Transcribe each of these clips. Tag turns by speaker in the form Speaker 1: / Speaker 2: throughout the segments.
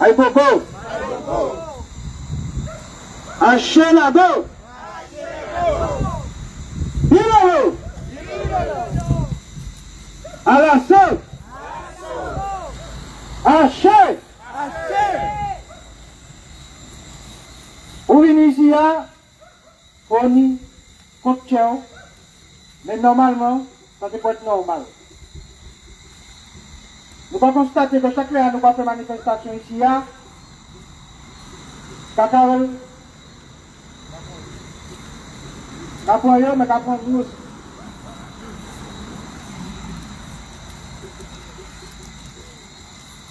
Speaker 1: Aïe Bobo. Haché là-bas. Bilalo. À la sauce. Haché. Ou ici, on y compte, mais normalement, ça peut être normal. Nous allons constater que chaque année, nous allons faire manifestation ici, Kakarel, Kapoyo, mais Kapoyo nous aussi.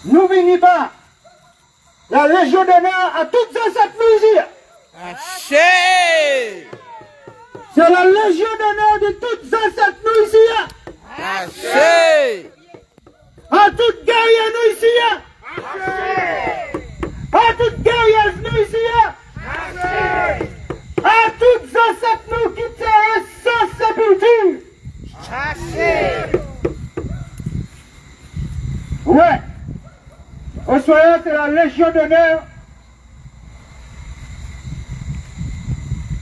Speaker 1: Nous venons pas la Légion d'honneur à toutes cette musique.
Speaker 2: Haché!
Speaker 1: C'est la Légion d'honneur de toutes cette musique.
Speaker 2: Haché!
Speaker 1: À toute guerrière nous ici. À toute guerrière nous ici. À toutes cette nous qui tiennent sans sépulture. Ouais. Au soir, c'est la Légion d'honneur.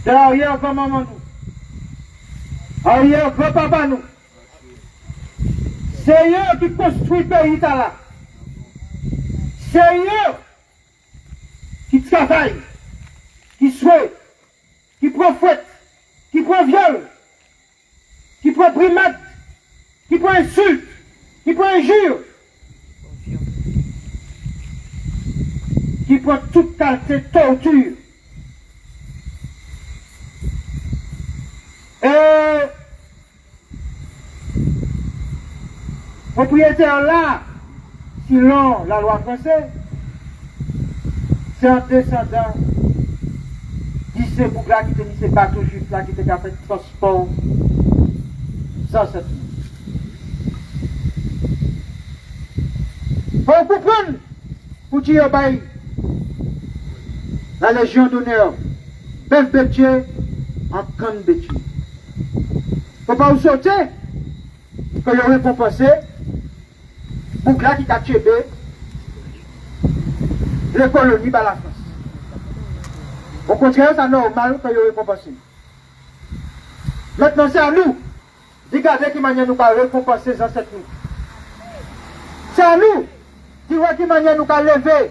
Speaker 1: Derrière grand maman nous. Arrière grand papa nous. C'est eux qui construisent le pays là. C'est eux qui travaillent, qui souhaitent, qui profitent, qui prend viol, qui prend primate, qui prend insulte, qui prend injure, qui prend toute qualité de torture. Et propriétaire là, selon la loi française, c'est un descendant d'ici pour là qui te dit c'est pas tout juste là qui te fait transport sans cette faut comprendre pour dire bail la Légion d'honneur bœuf bétier en canne bétier. Faut pas vous sortir que vous avez compensé pour là qui t'a tué les colonies par la France. Au contraire, c'est normal que vous avez compensé. Maintenant, c'est à nous. Regardez qui manière nous pas récompenser les ancêtres. C'est à nous. Dis-moi qui manière nous pas lever.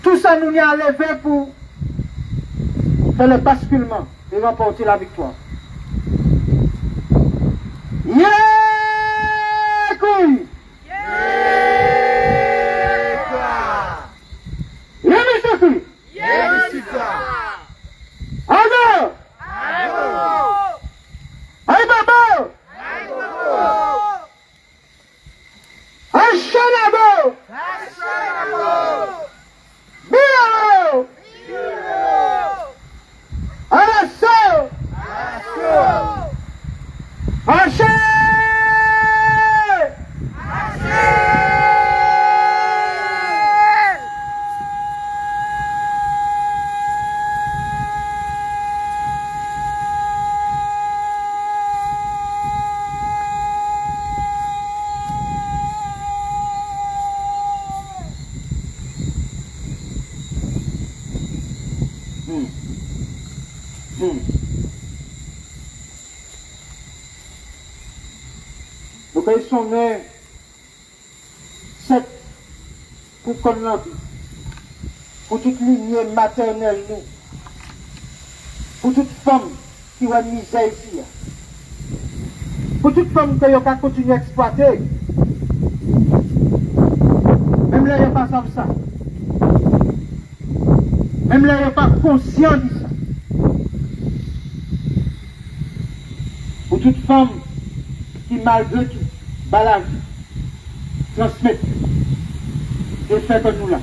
Speaker 1: Tout ça nous y a levé pour faire le basculement et remporter la victoire. Yeah! Couille! Yeah, Mr. Couille! Allô! Aïe, Babo! Aïe, Chanabo! Bilo! Arasso! Haché! Nous baissons nés 7 pour qu'on l'en vie, pour toute lignée maternelle nous, pour toute femme qui a une misère ici, pour toute femme qui a continué à exploiter, même là il n'y a pas ça, même là il n'y a pas conscient de ça, pour toute femme qui malgré tout, balade, transmet, et fait comme nous là.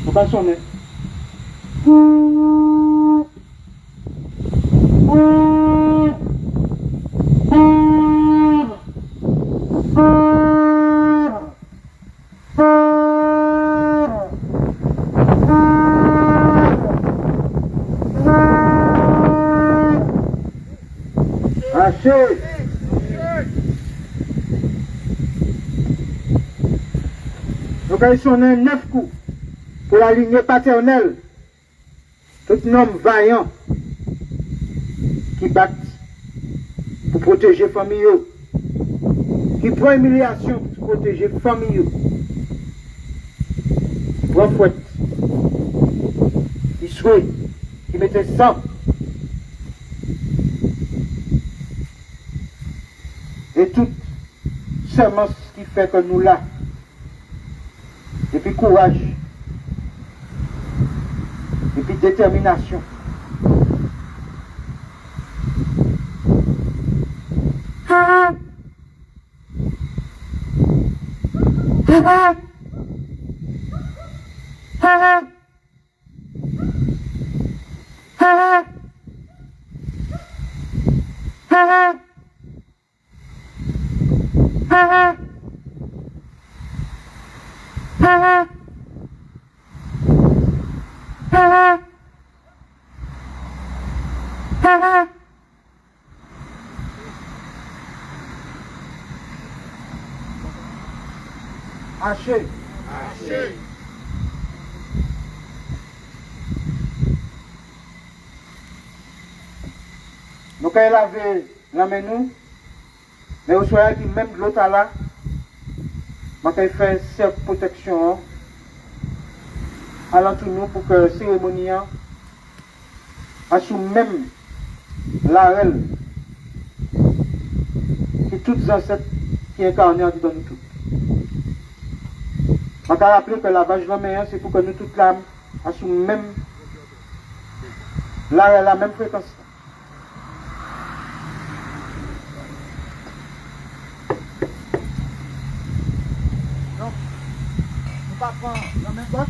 Speaker 1: Faut pas sonner. Haché. Nous avons sonné 9 coups pour la lignée paternelle. Tout homme vaillant qui bat pour protéger la famille, qui prend humiliation pour protéger la famille. Trois fouettes, qui souhait, qui mettait sang. Et toute semence qui fait que nous là. Et puis courage. Et puis détermination. Haché.
Speaker 3: Haché.
Speaker 1: Nous pouvons laver la main nous, mais au soir qui même de l'autre là, nous pouvons faire cette protection à l'entour nous pour que la cérémonie assure même la reine qui toutes les ancêtres qui incarnent dans nous tous. Je vais rappeler que la vache de la main, c'est pour que nous toutes l'âme assure même la même fréquence. Donc, nous pas prendre la main gauche,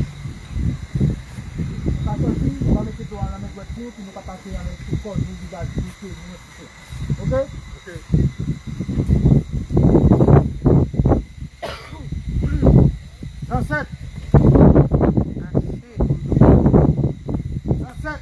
Speaker 1: nous pas sortir, nous pas mettre la main droite, puis nous pas passer avec le corps, nous visage, nous pieds, nous ok? Ok. Sunset. Sunset.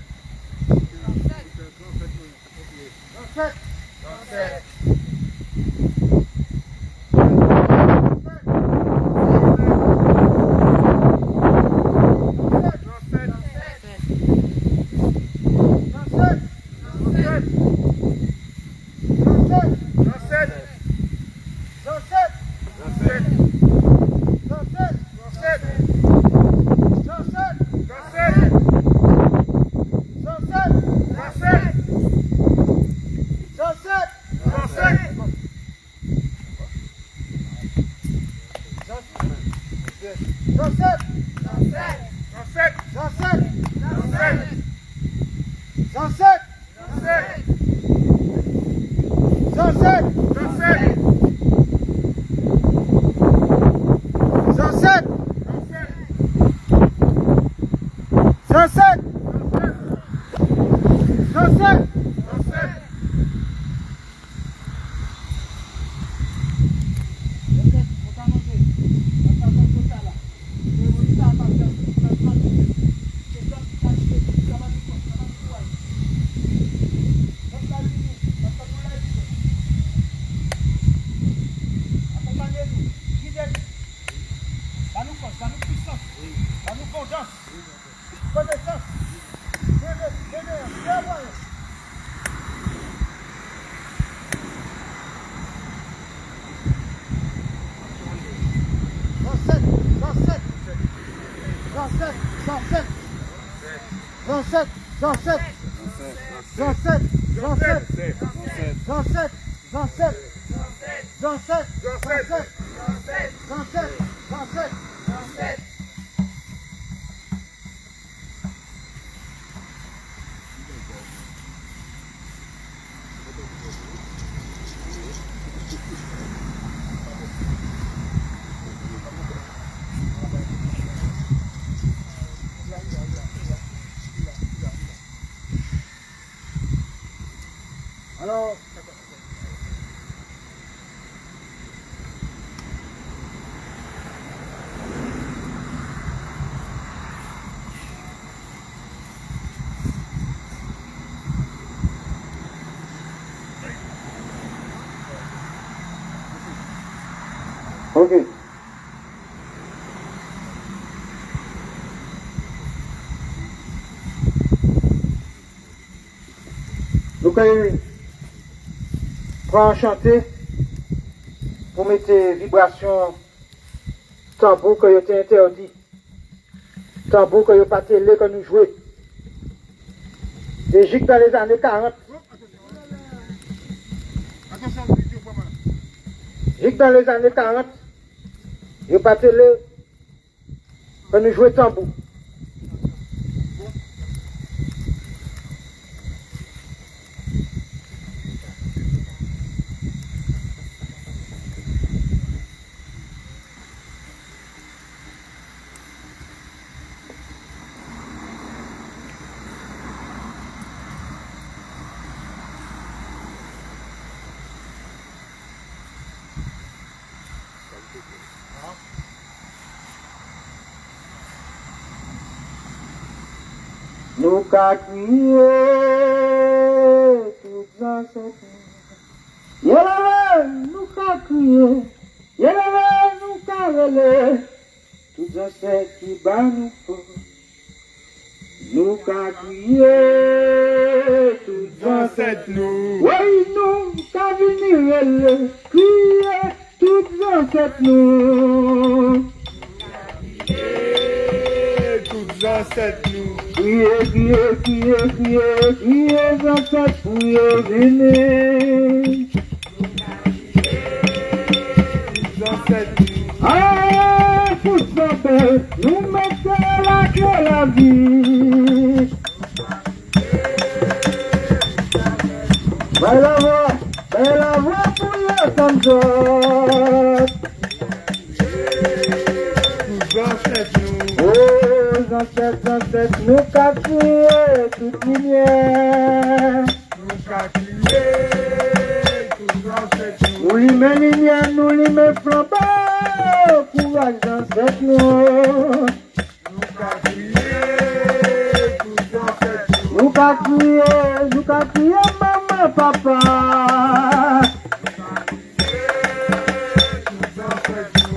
Speaker 1: Sunset. Sunset. Alors, Ok. Nous allons chanter pour mettre vibration tambour que vous avez interdit. Tambour que vous n'avez pas télé que nous jouons. Égypte dans les années 40. Égypte dans les années 40. Vous n'avez pas télé que nous jouons tambour. Nous qu'à crier toutes ancêtres. Yélève, nous qu'à crier. Yélève, nous qu'à relais. Toutes ancêtres qui bat nous fort. Nous qu'à crier toutes ancêtres nous. Oui, nous qu'à venir relais. Crier toutes ancêtres nous.
Speaker 3: Toutes ancêtres nous.
Speaker 1: Criez, ancêtres pour y venir.
Speaker 3: Toutes ancêtres nous.
Speaker 1: Ah, pour s'appeler, nous mettons la clé la vie. Belle la voix pour les ancêtres.
Speaker 3: Toutes ancêtres nous.
Speaker 1: Oh, ancêtres, nous qu'à crier toute lumière.
Speaker 3: Nous qu'à crier toutes ancêtres nous.
Speaker 1: Nous lui met lumière, nous lui met flambeau. Courage ancêtres nous.
Speaker 3: Nous qu'à crier toutes ancêtres nous.
Speaker 1: Nous qu'à crier maman, papa.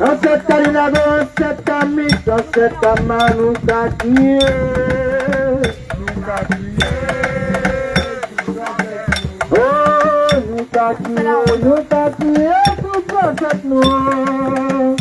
Speaker 1: Ancêtre Kalinado, ancêtre Kamik, ancêtre Kama, nous qu'à crier.
Speaker 3: Nous qu'à crier toutes ancêtres nous.
Speaker 1: Oh, nous qu'à crier toutes ancêtres nous.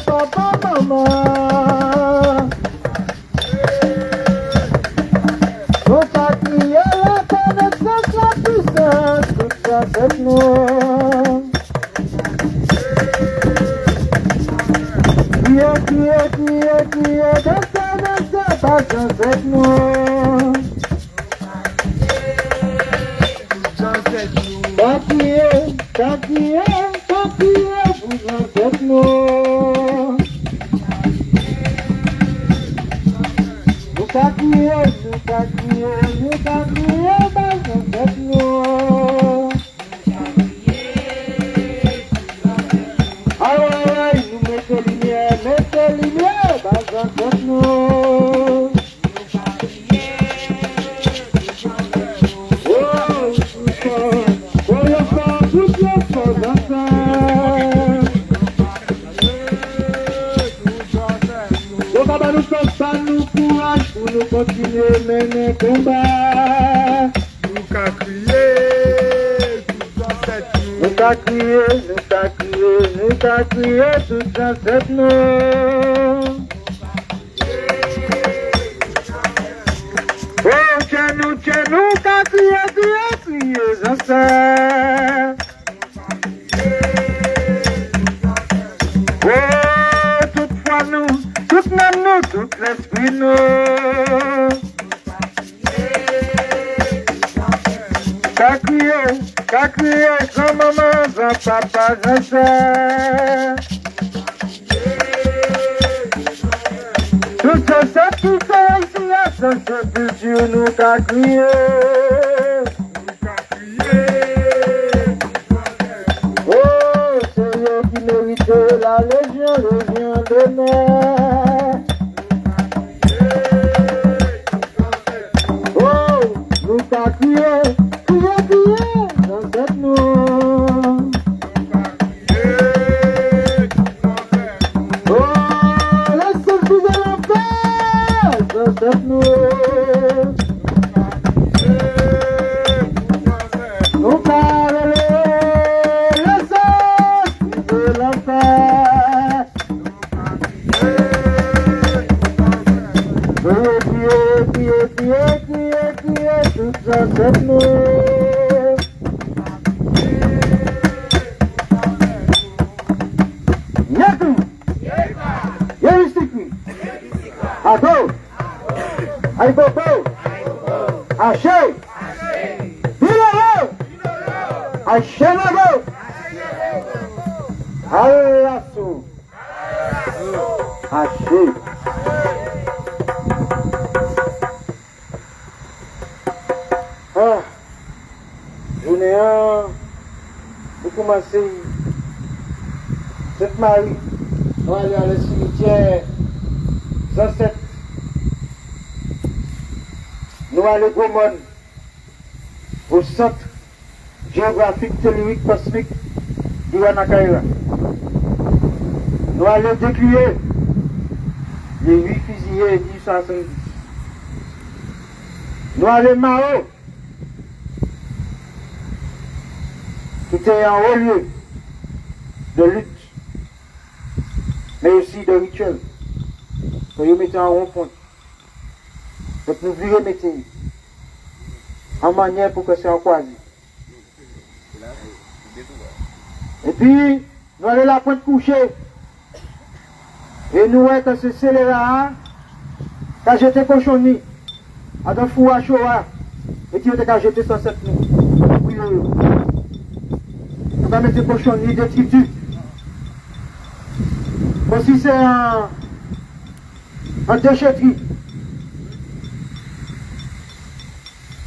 Speaker 1: Papa, maman. Nous qu'à crier la connaissance, la puissance, toute ancêtre nous. Crier, danser, pas ancêtre nous.
Speaker 3: Toutes ancêtres nous.
Speaker 1: Qu'à crier, vous ancêtres nous. Nous qu'à crier, pas ancêtre nous. Ah ouais, nous mettons lumière, pas ancêtre nous. Oh, tout ça, donc à nous faire nous courage pour nous continuer à mener le combat.
Speaker 3: Nous qu'à crier toutes ancêtres nous.
Speaker 1: Nous qu'à crier toutes ancêtres nous. Oh, tiens nous qu'à crier ancêtres. Oh, toutefois nous, tout l'esprit nous. Qu'à crier, grand maman, grand papa, grand sœur. Tout ça, ici, sans cette culture, nous qu'à crier. Oh, c'est eux qui méritent la légion d'honneur. Oh, nous qu'à crier, dans cette nous. Oh, laissez le fils de l'enfer, dans cette nous. Nous parlons, laissez le fils de l'enfer. Criez, tout ça c'est nous. Yaku, Yeristikwi, Ado, Aibobo, Ashe, Bilalo, Ashenabo, Alasso, Ashe. Journée 1, vous commencez cette Marie, on va aller à le cimetière 107. Nous allons à Gomon, au centre géographique, tellurique, cosmique d'Iwanakaira. Nous allons décrier les 8 fusillés 1870. Nous allons Mao, qui était un haut lieu de lutte, mais aussi de rituel. Pour y mettre en rond-point. Donc nous voulons mettre en manière pour que ça croise. Et puis, nous allons la pointe coucher. Et nous voyons que ce scélérat, quand j'étais cochonné, à un fou à Shoah, et qui était quand j'étais sans cette nous. On va mettre des cochonneries, des tritus. Aussi c'est un déchetterie.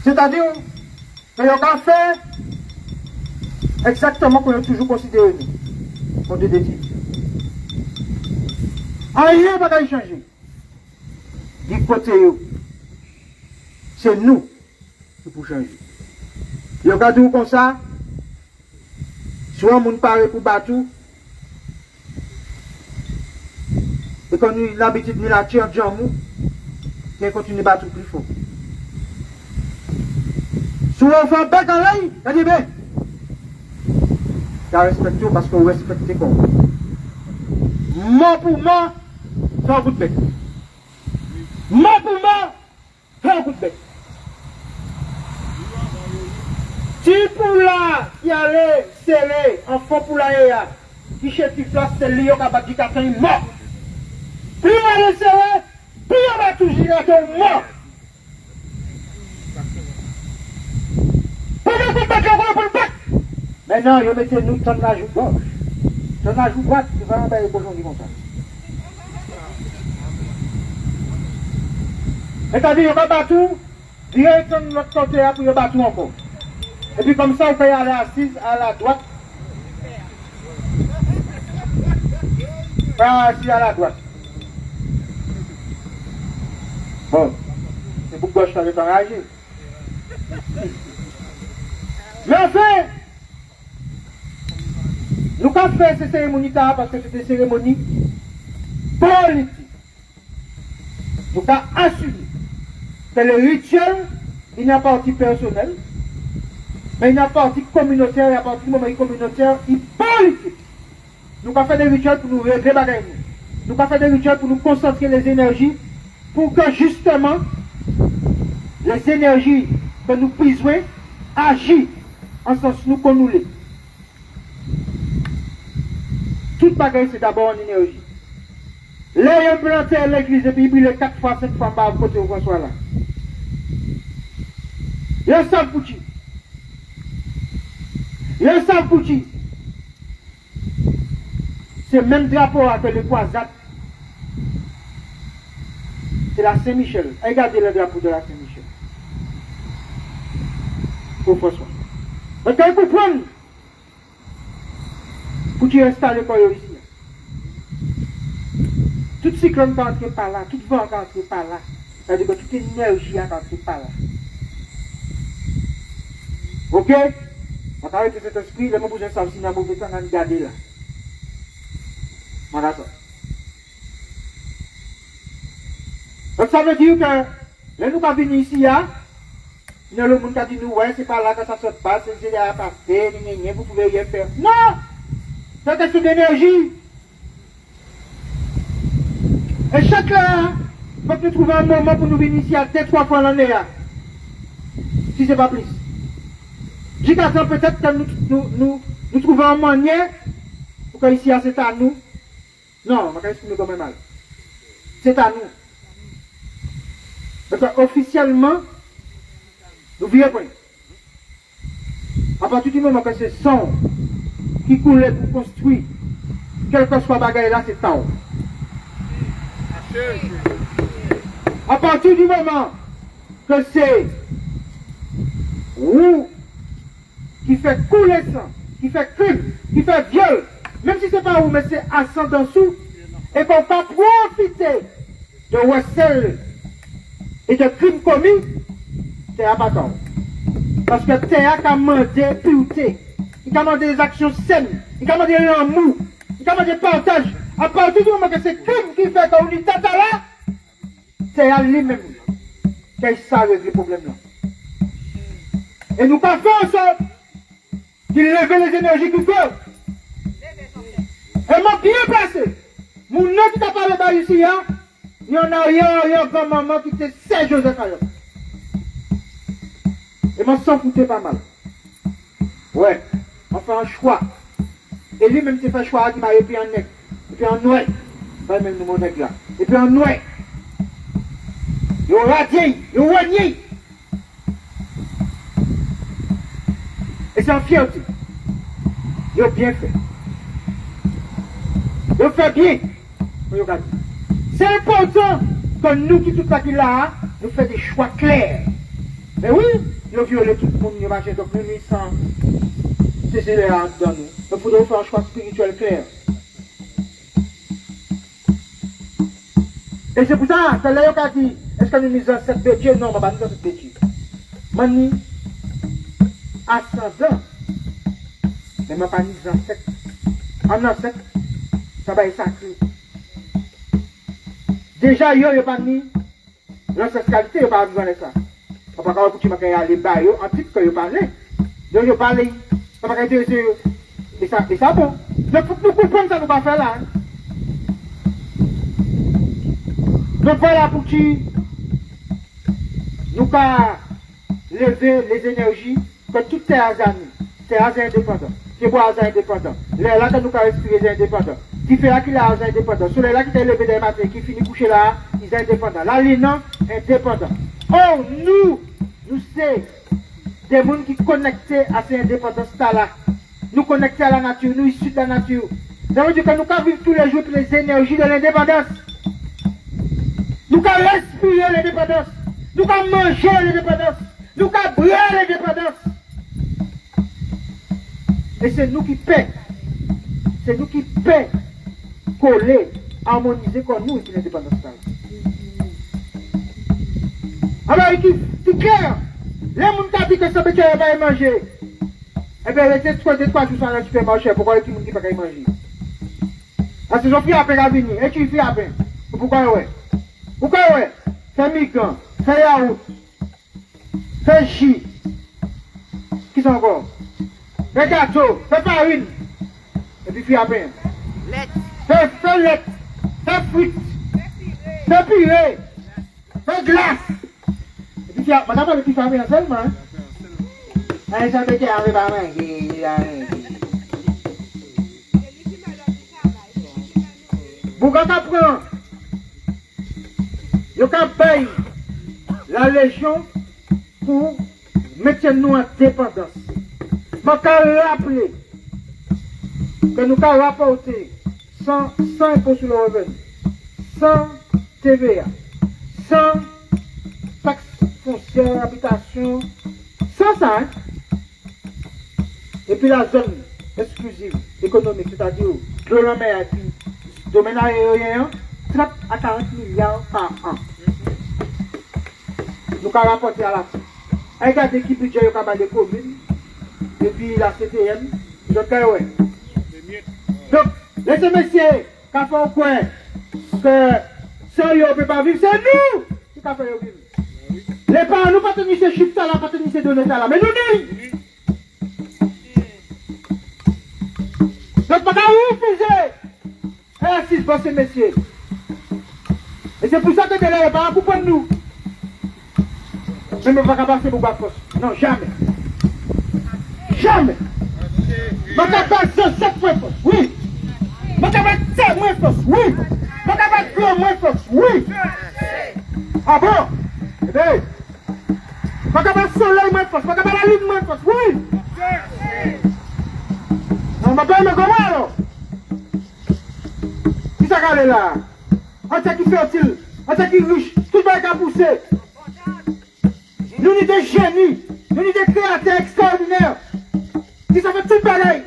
Speaker 1: C'est-à-dire que l'on a fait exactement qu'on a toujours considéré nous, comme des détritus. Rien ne va changer. Du côté, c'est nous qui pouvons changer. Il y a un comme ça. Soit on parle pour battre, et qu'on a l'habitude de la tuer de jambe, qui continue à battre plus fort. Soit on fait un bec en l'air, il dit bien. Tu respectes parce qu'on respecte tes corps. Mort pour mort, fais un coup de bec. Mort pour mort, fais un coup de bec. Si pour là, qui allait serrer, enfant pour la qui chez Tiflas, c'est lui qui a battu quelqu'un mort. Plus on allait serrer, plus on va toujours être mort. Pourquoi vous battez pour le bec? Maintenant, vous mettez nous dans la joue gauche. Dans la joue droite, vous allez faire les cochons qui vont ça. C'est-à-dire, on va battre, directement de l'autre côté, pour battre encore. Et puis comme ça, on peut aller assise à la droite. Pas assis à la droite. Bon, c'est pour gauche qui avait enragé. Mais enfin, nous avons fait ces cérémonies parce que c'était des cérémonies politiques. Nous avons assumé que le rituel, il n'y a pas partie personnelle. Mais il y a une partie communautaire, il y a une partie communautaire, il politique. Nous avons fait des rituels pour nous régler les choses. Nous avons fait des rituels pour nous concentrer les énergies, pour que justement, les énergies que nous puissions agir en sens nous qu'on nous l'est. Toute bagaille, c'est d'abord en énergie. Les plantés à l'église, et puis il est 4 fois, 5 fois par côté où on soit là. Il y a ça pour qui? Le Sampouti, c'est le même drapeau que le croisade. c'est la Saint-Michel. Regardez le drapeau de la Saint-Michel. Pour François. Donc, vous comprenez? Pour tu installes quoi ici. Tout cyclone qui entre par là, tout vent qui entre par là, c'est-à-dire que toute énergie qui entre par là. Ok? On va arrêter cet esprit, les mots pour savoir si nous avons mauvais temps à garder là. Voilà ça. Donc ça veut dire que, là nous pas venir ici, il y a le monde qui a dit nous, ouais, c'est pas là que ça se passe, c'est à passer, vous pouvez rien faire. Non! C'est une d'énergie. Et chaque là, il faut que nous trouvions un moment pour nous venir ici à 2-3 fois l'année. Si ce n'est pas plus. Jusqu'à temps peut-être que nous trouvons un moyen pour que ici c'est à nous. Non, je vais exprimer quand même mal. C'est à nous. Parce qu'officiellement, nous vivons. À partir du moment que c'est son qui coule pour construire, quel que soit le bagage là, c'est ça. À partir du moment que c'est vous qui fait couler sang, qui fait crime, qui fait viol, même si ce n'est pas vous, mais c'est à 100 en dessous, et qu'on va profiter de recel et de crimes commis, c'est à bâton. Parce que Théa a demandé pureté, il a demandé des actions saines, il a demandé l'amour, il a demandé partage. À partir du moment que c'est crime qui fait qu'on est tata là, c'est à lui-même qu'il sait régler le problème là. Et nous pas faire en sorte qu'il lève les énergies qu'il faut. Et moi bien placé. Mon nom qui t'a parlé par ici, il y en a un grand maman qui était Serge Joseph Ayot. Et moi s'en foutais pas mal. Ouais, on fait un choix. Et lui-même s'est fait un choix qui m'a épris en nec. Et puis en noix. Pas même nous mon nec là. Et puis en noix. Il radié, il renié. Et c'est en fierté. Il a bien fait. Il fait bien. C'est important que nous qui tout ça qui là, nous faisons des choix clairs. Mais oui, il a violé tout le monde, il a marché, donc nous sans cesser les rangs dans nous. Donc il faudrait faire un choix spirituel clair. Et c'est pour ça que là, il a dit, est-ce que nous misons cette bêtise? Non, on ne va pas nous cette bêtise. Mani, à 100 ans, mais je ne pas mis en 7. En 7, ça va être sacré. Déjà, il n'y a pas mis l'ancestralité, il n'y a pas besoin de ça. On ne va pas continuer à aller bas, en titre que il parle. Donc, il parle, ça va être et ça bon. Donc, il faut que nous comprenions ça, nous va faire là. Donc, voilà pour qui nous va lever les énergies que tout est hasard. C'est hasard indépendant. C'est quoi hasard indépendant? Là, là, que nous avons respiré, c'est indépendant. Qui fait là qu'il a hasard indépendant. Sur les là qui est levé des matins, qui finit coucher là, ils sont indépendants. Là, les non, indépendants. Oh, nous sommes des gens qui sont connectés à ces indépendances-là. Nous connectés à la nature, nous issus de la nature. Ça veut dire que nous pouvons vivre tous les jours les énergies de l'indépendance. Nous pouvons respirer l'indépendance. Nous pouvons manger l'indépendance. Nous pouvons boire l'indépendance. Et c'est nous qui paie. C'est nous qui paie, coller, harmoniser comme nous, l'indépendance. Alors, c'est clair. Les gens qui ont dit que ça peut pas manger. Eh bien, les 3 jours dans le supermarché, pourquoi les gens qui ne peuvent pas manger? Parce que je suis à peine à venir. Et tu fais à peine. Pourquoi ouais? Pourquoi ouais? C'est migrant, c'est yaourt, c'est chi. Qui sont encore? C'est gâteau, c'est farine. Et puis fais à peine. C'est lait, c'est fruits, c'est purée, c'est glace. Et puis madame, le petit famille seulement. Elle s'en fait à la main. Pourquoi tu apprends? Vous payez la Légion pour mettre nous en dépendance. Je vais rappeler que nous avons rapporté sans impôt sur le revenu, sans TVA, sans taxe foncière, habitation, sans ça, hein? Et puis la zone exclusive économique, c'est-à-dire de la mer et puis domaine aérien, 30 à 40 milliards par an. Nous avons rapporté à la fin. Regardez qui budget il y a des communes et puis la CTM, donc ouais. Donc, laissez messieurs, quand on croit que ça, on ne peut pas vivre, c'est nous qui avons fait vivre. Les parents, nous ne pouvons pas tenir ces chiffres là, pas tenir ces données là, mais nous disons. Donc, pas refuser. Bon, ces messieurs. Et c'est pour ça que les parents pour prendre nous. Mais ne va pas passer pour la force. Non, jamais. Jamais. Je ne vais pas 7 moins force. Oui. Je ne vais pas 7 moins force. Oui. Je ne vais pas 3 moins force. Oui. Ah bon? Eh bien. Je ne vais pas soleil moins force. Je ne vais pas la lune moins force. Oui. On m'a pas aimé comment alors? Qui ça calé là? On sait qui fertile, on sait qui riche, tout le monde a poussé. Nous sommes des génies, nous sommes des créateurs extraordinaires. Qui ça fait tout pareil?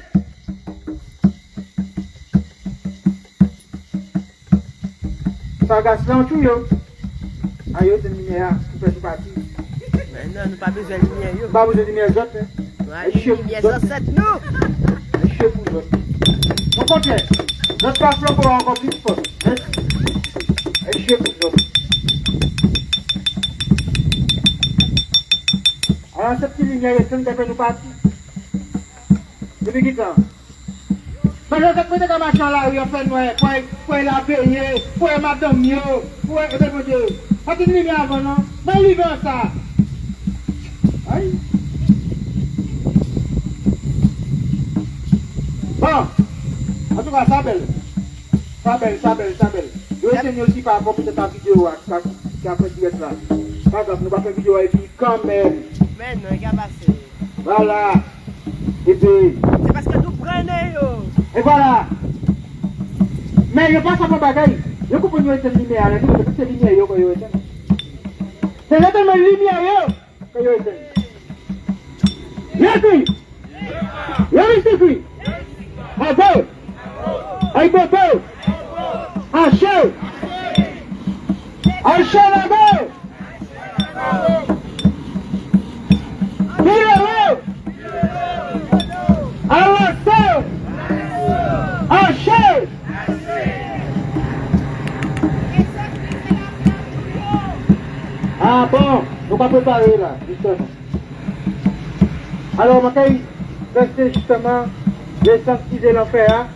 Speaker 1: Ça gâche là en tout yo. Aïe, c'est une lumière qui fait tout partie.
Speaker 4: Mais non, nous n'avons pas besoin de lumière. Nous
Speaker 1: pas besoin de lumière autres.
Speaker 4: avons lumière sur cette nous.
Speaker 1: Je suis pour vous. Au contraire, notre passe là pour encore plus fort. Je suis pour vous. Alors, cette petite lumière, c'est une que nous partis. Depuis qui temps? Mais je sais que quand machin là, il a fait noir, pour la payer, pour madame mieux, pour pas de lumière avant, non? Mais l'hiver ça. Aïe. Bon, en tout cas, ça belle. Ça belle. Je vais essayer aussi par rapport à ta vidéo qui a fait direct là. Par exemple, nous allons faire une vidéo et puis quand même.
Speaker 4: Mais non, il y a passé.
Speaker 1: Voilà. Et puis.
Speaker 4: C'est parce que nous prenons.
Speaker 1: Et voilà. Mais je pense à mon bagage. Je comprends que c'est une lumière. Je comprends que c'est une lumière que vous êtes. C'est là tellement lumière que vous êtes. Y'a qui? Abo! Ay bobo! Achei! Achei na mão! Tirou! Alação! Achei! Ah bon, nous va préparer là, justement. Alors, on va rester justement les sensibiliser l'enfer.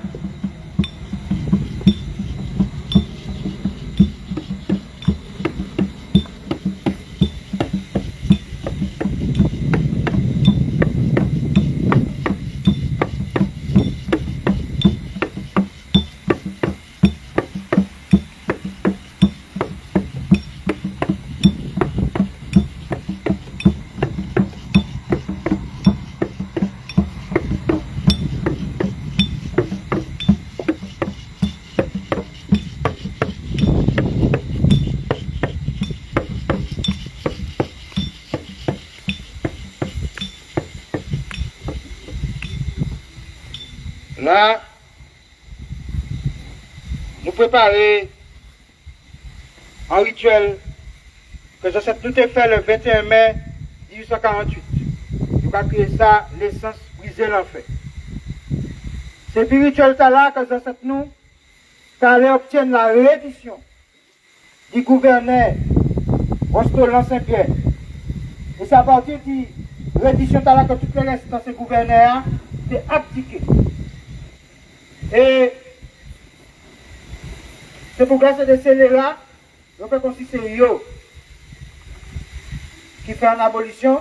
Speaker 1: Là, nous préparons un rituel que je sais tout est fait le 21 mai 1848. Nous allons créer ça, l'essence briser l'enfer. C'est ce rituel là que je sais nous, qu'elle obtienne la reddition du gouverneur Rostolan Saint-Pierre. Et c'est à partir de la reddition là que toutes les restes dans ce gouverneur c'est abdiqué. Et c'est pour grâce à ces scellés-là, on fait comme si c'est yo qui fait une abolition.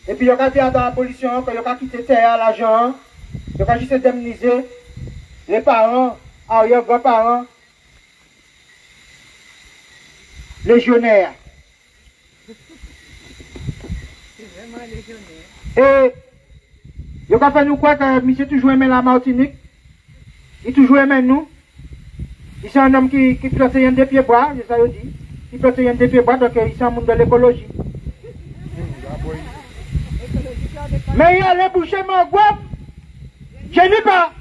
Speaker 1: Et puis, il y a dit dans l'abolition qu'il y a quitté terre, l'argent, il y a juste indemniser les parents, arrière-grands-parents, légionnaires.
Speaker 4: C'est vraiment légionnaire.
Speaker 1: Et il y a fait nous croire que monsieur toujours aimé la Martinique. Il toujours aimé nous. Il c'est un homme qui plante des pieds bois, c'est ça qu'il dit. il peut y avoir des bois, donc ils sont un monde de l'écologie. Mais il y a les bouchers, mon gouam, je n'ai pas.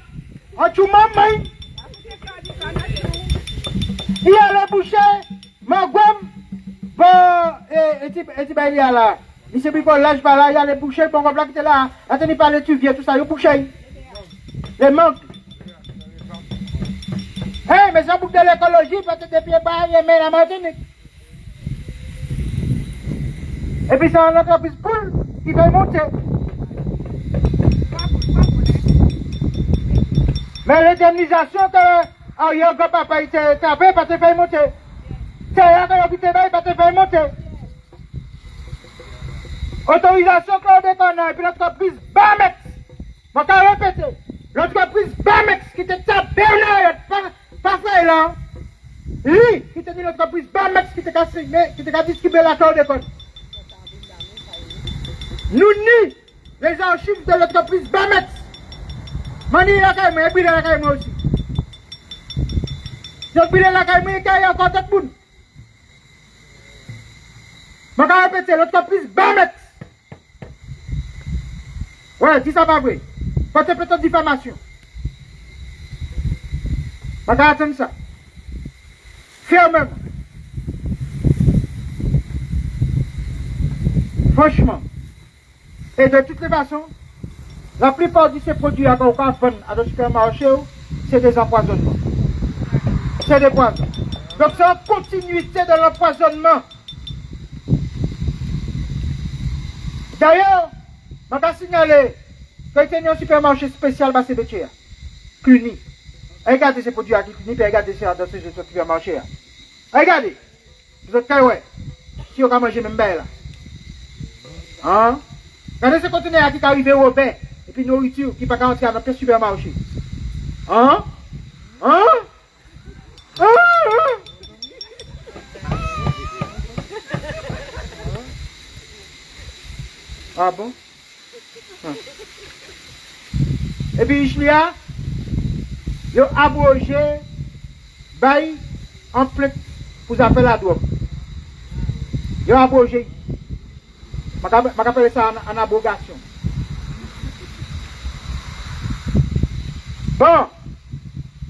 Speaker 1: En tout moment, il y a les bouchers, mon gouam, bon, et tu vas y là. Il se dit que l'âge par là, il y a les bouchers, bon, comme là, qui est là, attendez pas les tuviers, tout ça, il y a les bouchers. Les manques. Hey, mais ça pour de l'écologie, parce que depuis bas, il y a la Martinique. Et puis c'est une entreprise poule qui va monter. Mais l'indemnisation que il y a un gars papa il t'a tapé, pas te faire monter. C'est là que tu te vas, pas te faire monter. Autorisation que on déconne, et puis l'entreprise Bamex. Je vais répéter. L'entreprise Bamex qui te tape Bernard, pas fait là. Oui, qui te dit l'entreprise Bamex qui te distribué l'accord de code. Nous ni les archives de l'entreprise Bamex. Mani la caille, mais la caille moi aussi. Donc il la caille, mais il y a encore d'autres monde. Je vais répéter l'entreprise Bamex. Ouais, dis ça pas vrai. Portez peut-être diffamation. Je vais attendre ça. Fermement. Franchement. Et de toutes les façons, la plupart de ces produits qu'on vend à nos supermarchés, c'est des empoisonnements. C'est des poisons. Donc c'est une continuité de l'empoisonnement. D'ailleurs, je vais signaler qu'il y a un supermarché spécial à Sébétia, Cluny. Regardez ces produits à Cluny et regardez ça dans ce supermarché. Regardez. Vous êtes ouais. Si vous avez mangé même belle. Hein? Regardez ce conteneur qui est arrivé au bain. Et puis nourriture qui n'est pas entrer dans notre supermarché. Hein? Hein? Hein? Ah bon? Hein. Et puis il y a abrogé bail en plainte pour faire la drogue. Il a abrogé. Je vais appeler ça en abrogation. Bon,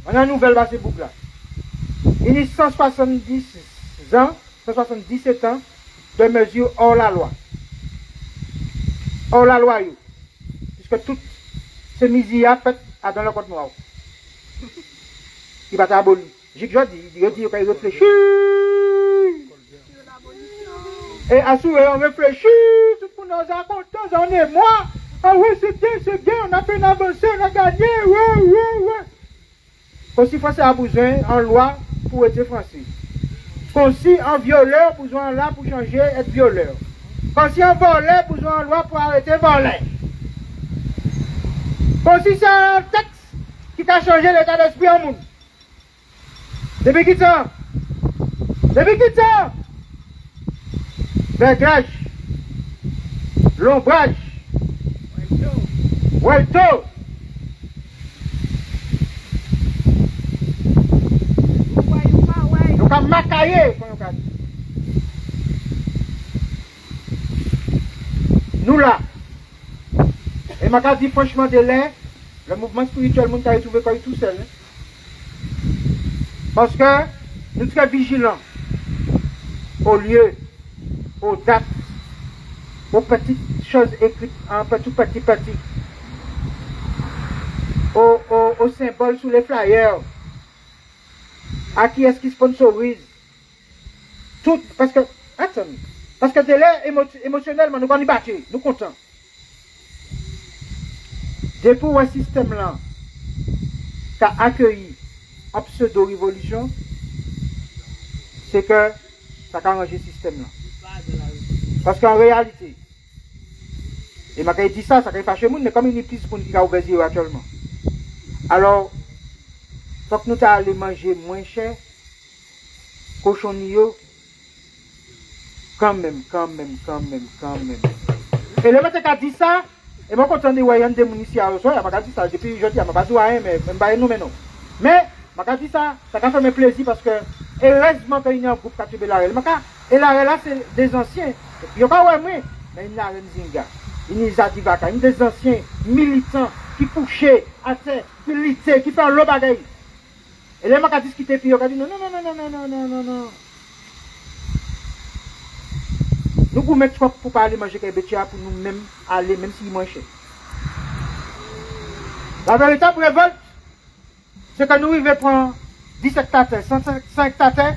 Speaker 1: on a une nouvelle base de boucle là. Il y a 170 ans, 177 ans de mesures hors la loi. Hors la loi, puisque toutes ces misères faites dans le code noir. Il va être aboli. J'ai déjà dit, il dit qu'il réfléchit. Et à ce on réfléchit, tout le monde nous a content, on est moi. Ah oui, c'est bien, on a fait une avancée, on a gagné, ouais. Comme si français a besoin en loi pour être français. Comme si un violeur a besoin en loi pour changer, être violeur. Comme si un voleur a besoin en loi pour arrêter voler. Comme si c'est un texte qui a changé l'état d'esprit en monde. Depuis qui ça? Vergage, l'ombrage, Welto. Nous avons macaillé. Nous là. Et je dis franchement de l'air, le mouvement spirituel, nous avons trouvé tout seul. Parce que nous sommes vigilants au lieu, aux dates, aux petites choses écrites en tout petit, aux symboles sur les flyers, à qui est-ce qui sponsorise, tout, parce que, attendez, parce que de l'air émotionnellement, nous allons y battre, nous comptons. Depuis un système là, qui a accueilli une pseudo-révolution, c'est que ça a arrangé ce système là. Parce qu'en réalité, et je dit ça a fâché le monde, mais comme il y a plus de monde qui a ouvert les yeux actuellement. Alors, il faut que nous allons manger moins cher, cochonillo, quand même. Et le matin qui a dit ça, et moi quand on dit ouais, il y a des gens ici à reçoit, il m'a dit ça, depuis jeudi, il m'a pas dit rien, mais je ne sais pas non. Mais, je dit ça a fait mes plaisir parce que Et heureusement qu'il y a un groupe qui a tué la reine. Et la reine là, c'est des anciens. Il n'y a pas ouais, moi, mais il y a la reine Zinga. Il y a Zadivaka. Il y a des anciens militants qui couchaient à terre, qui luttaient, qui font le bagaille. Et les gens qui discutent, puis ils ont dit non, non, non, non, non, non, non, non, non. Nous vous mettons pour pas aller manger quelque chose pour nous-mêmes aller, même s'il est moins cher. La véritable révolte, c'est que nous arrivons à prendre 10 hectares, 105 hectares,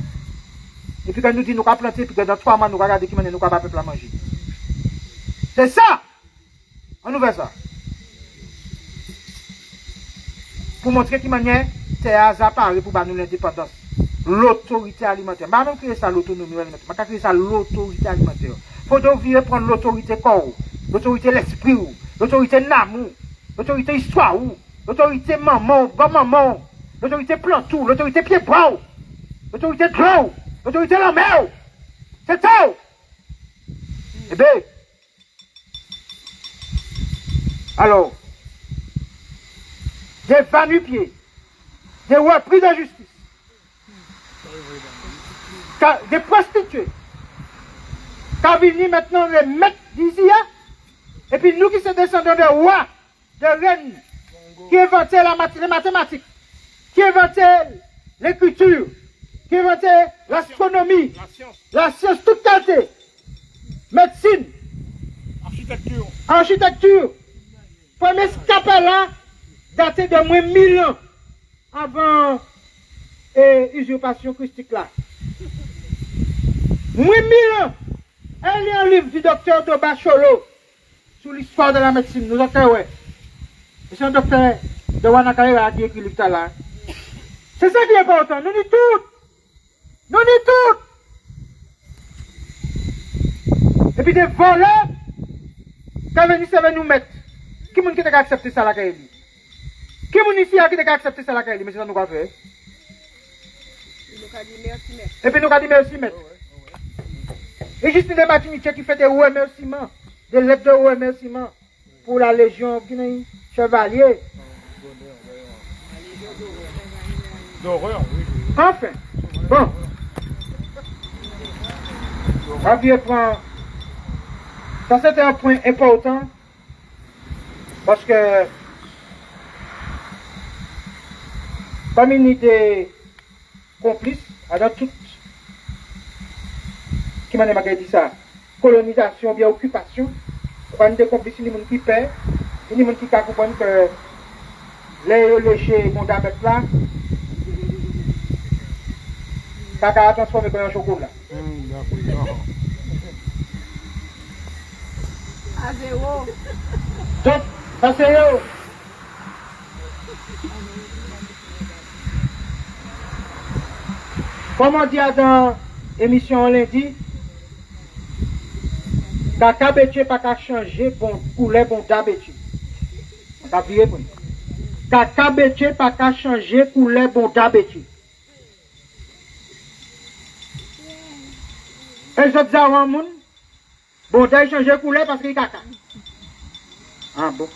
Speaker 1: et puis quand nous disons nous allons planter, puis que dans 3 mois nous allons regarder qui nous allons pas peuple à manger. C'est ça! On nous fait ça. Pour montrer qui manière, c'est un hasard pareil pour nous l'indépendance. L'autorité alimentaire. Je ne vais pas créer ça l'autonomie alimentaire. Je vais créer ça l'autorité alimentaire. Il faut donc prendre l'autorité corps, l'autorité l'esprit, l'autorité l'amour, l'autorité histoire, l'autorité maman, grand-maman, l'autorité plantou, l'autorité pied-bras, l'autorité de l'eau, l'autorité de la mer. C'est tout. Eh bien, alors, des va-nu-pieds, des repris de justice, des prostituées, qui viennent maintenant les maîtres d'Isia, et puis nous qui sommes descendants de rois, de reines, qui inventaient les mathématiques, qui inventaient l'écriture, qui inventaient l'astronomie, la science toute qualité, médecine, architecture. Premier scapella daté de moins 1000 ans avant l'usurpation christique là. Moins 1000 ans. Il y a un livre du docteur de Bachelot sur l'histoire de la médecine. Nous avons ouais. C'est un docteur de Wanakaira qui écrit le livre là. C'est ça qui est important. Nous dit tout. Nous dit tout. Et puis des voleurs qui viennent ici nous mettre. Qui m'a accepté ça la Kaili? Qui m'a ici qui a accepté ça la Kaili? Mais c'est ça nous avons fait. Et puis nous avons dit merci, maître. Et juste des Martiniquais qui fait des remerciements, des lettres de remerciements pour la Légion Guinée Chevalier.
Speaker 3: D'horreur, oui.
Speaker 1: Enfin, bon. Ravier prend. Ça c'était un point important. Parce que, comme il y a des complices, alors toutes, qui m'a dit ça, colonisation, bien occupation, il y a des complices, il y a des gens qui paient, il y a des gens qui comprennent que les léchés qu'on a mettre là, ça a transformé en chocolat.
Speaker 5: À zéro.
Speaker 1: Donc, ça c'est eux. Comme on dit dans l'émission lundi, Kaka Betché pas qu'à changer bon couleur bon d'habitude. On a viré pour nous. Kaka Betché pas qu'à changer couleur bon d'habitude. Et je dis à un monde, bon d'aller changer couleur parce qu'il est caca. Ah bon.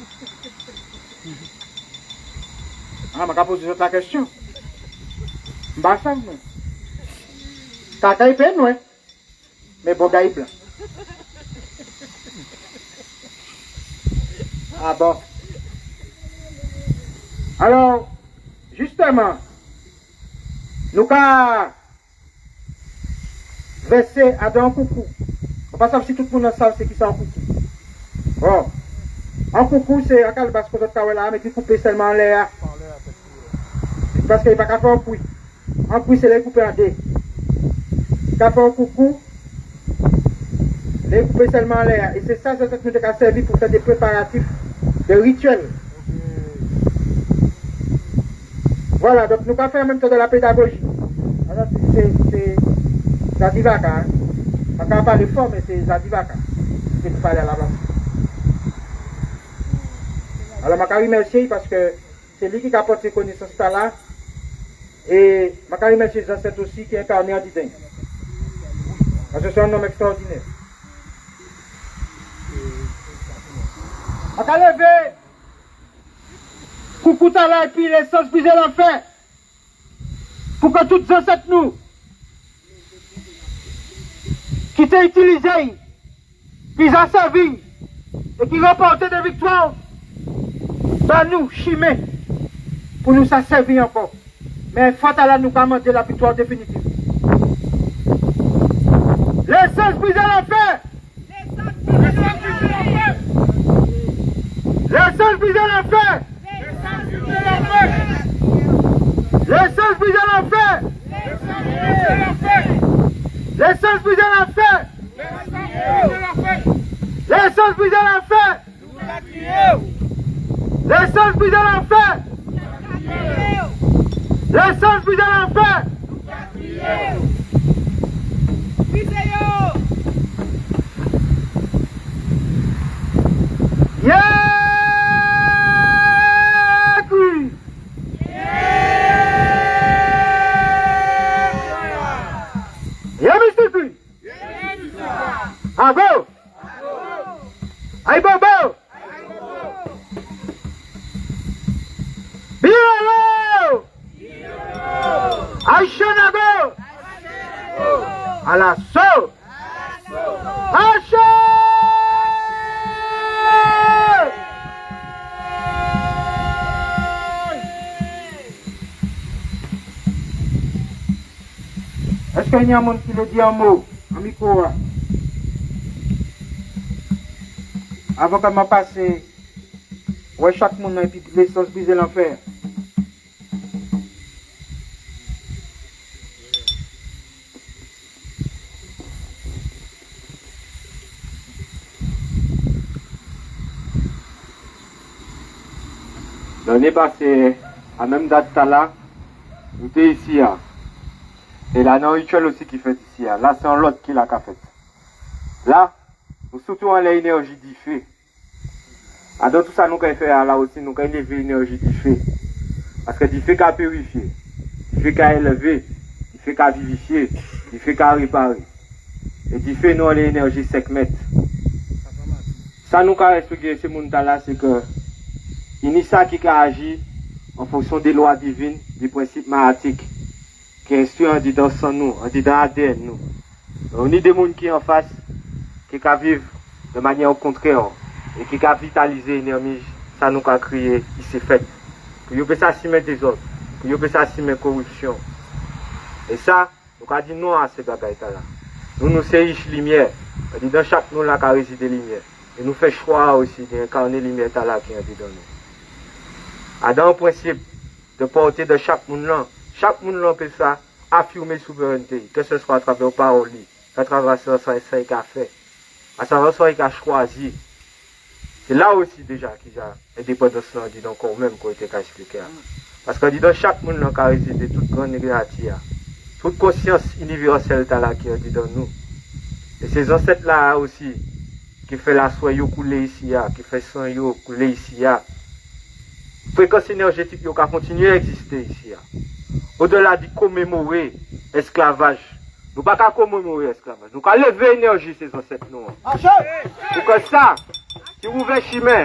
Speaker 1: Ah, je vais poser la question. Je ne sais pas. Caca est peine, oui. Mais bon d'aller blanc. Ah bon. Alors, justement, nous avons versé à un coucou. On passe si tout le monde sait c'est qui c'est un coucou. Bon. Un coucou, c'est un calbas que vous avez là, mais qui coupe seulement en l'air. Parce qu'il n'y a pas qu'à faire un couille. Un couille, c'est les couper en deux. Qu'à faire un coucou, les couper seulement en l'air. Et c'est ça, c'est ce que nous avons servi pour faire des préparatifs, des rituels. Voilà, donc nous allons faire en même temps de la pédagogie. Alors, c'est Zadivaka. Hein. On ne va pas parler fort, mais c'est Zadivaka. C'est pour parler à la base. Alors, je vais remercier parce que c'est lui qui a apporté connaissance là. Et je vais remercier les ancêtres aussi qui incarnent en Didin. Parce que c'est un homme extraordinaire. Je vais lever coucou là et puis l'essence briser l'enfer. Pour que toutes les ancêtres nous, qui t'a utilisé, qui t'a servi et qui remportait des victoires, ben nous, chimé, pour nous ça servir encore. Mais faut à nous demander la victoire définitive. L'essence brisée l'enfer! L'essence brisée l'enfer! L'essence brisée l'enfer! L'essence brisée l'enfer! L'essence brisée l'enfer! L'essence brisée l'enfer! L'essence brisée l'enfer! Yeah! Yeah, Mr. Queen! Ah, go! Aïe, bobo! Birolo! Aïchenago! À la saut! Aïche! Est-ce qu'il y a un monde qui le dit en mot, en micro? Avant que je passe, ouais, chaque monde a une petite l'essence briser l'enfer. L'année passée, à même date là, nous étions ici. Et la non-rituel aussi qui fait ici. Là, c'est un lot qui l'a fait. Là, nous surtout en l'énergie du feu. Dans tout ça, nous avons fait là aussi, nous avons élevé l'énergie du feu. Parce que du feu qu'a purifié, du feu qu'a élevé, du feu qu'a vivifié, du feu qu'a réparé. Et du feu, nous avons l'énergie 5 mètres. Ça, nous avons expliqué ce monde-là, c'est que il y a ça qui a agi en fonction des lois divines, des principes mathématiques, qui est en dedans sans nous, en dedans ADN nous. On a des gens qui en face, qui vivent de manière contraire, et qui a vitalisé l'énergie, ça nous a créé, il s'est fait. Pour qu'on puisse assumer des autres, pour qu'on puisse assumer la corruption. Et ça, nous avons dit non à ces bagailles-là. Nous sommes riches lumière, dans chaque nous là qui réside lumière. Et nous faisons choix aussi d'incarner la lumière là qui est dedans nous. Dans le principe de porter de chaque monde là, chaque monde là peut ça affirmer souveraineté, que ce soit à travers parole, à travers ça qu'il a fait, à travers ça qu'il a choisi. C'est là aussi déjà qu'il y a indépendance là, dit donc même qu'on était expliqué. Parce que dit dans chaque monde là qui a résidé toute grande négative, toute conscience universelle là qui est dit dans nous. Et ces ancêtres là aussi qui fait la soie couler ici, qui fait sang couler ici. Fréquence énergétique qui continue à exister ici. Au-delà de commémorer l'esclavage, nous ne pouvons pas commémorer l'esclavage. Nous pouvons lever l'énergie ces ancêtres nous. Pour que ça, si vous voulez chemin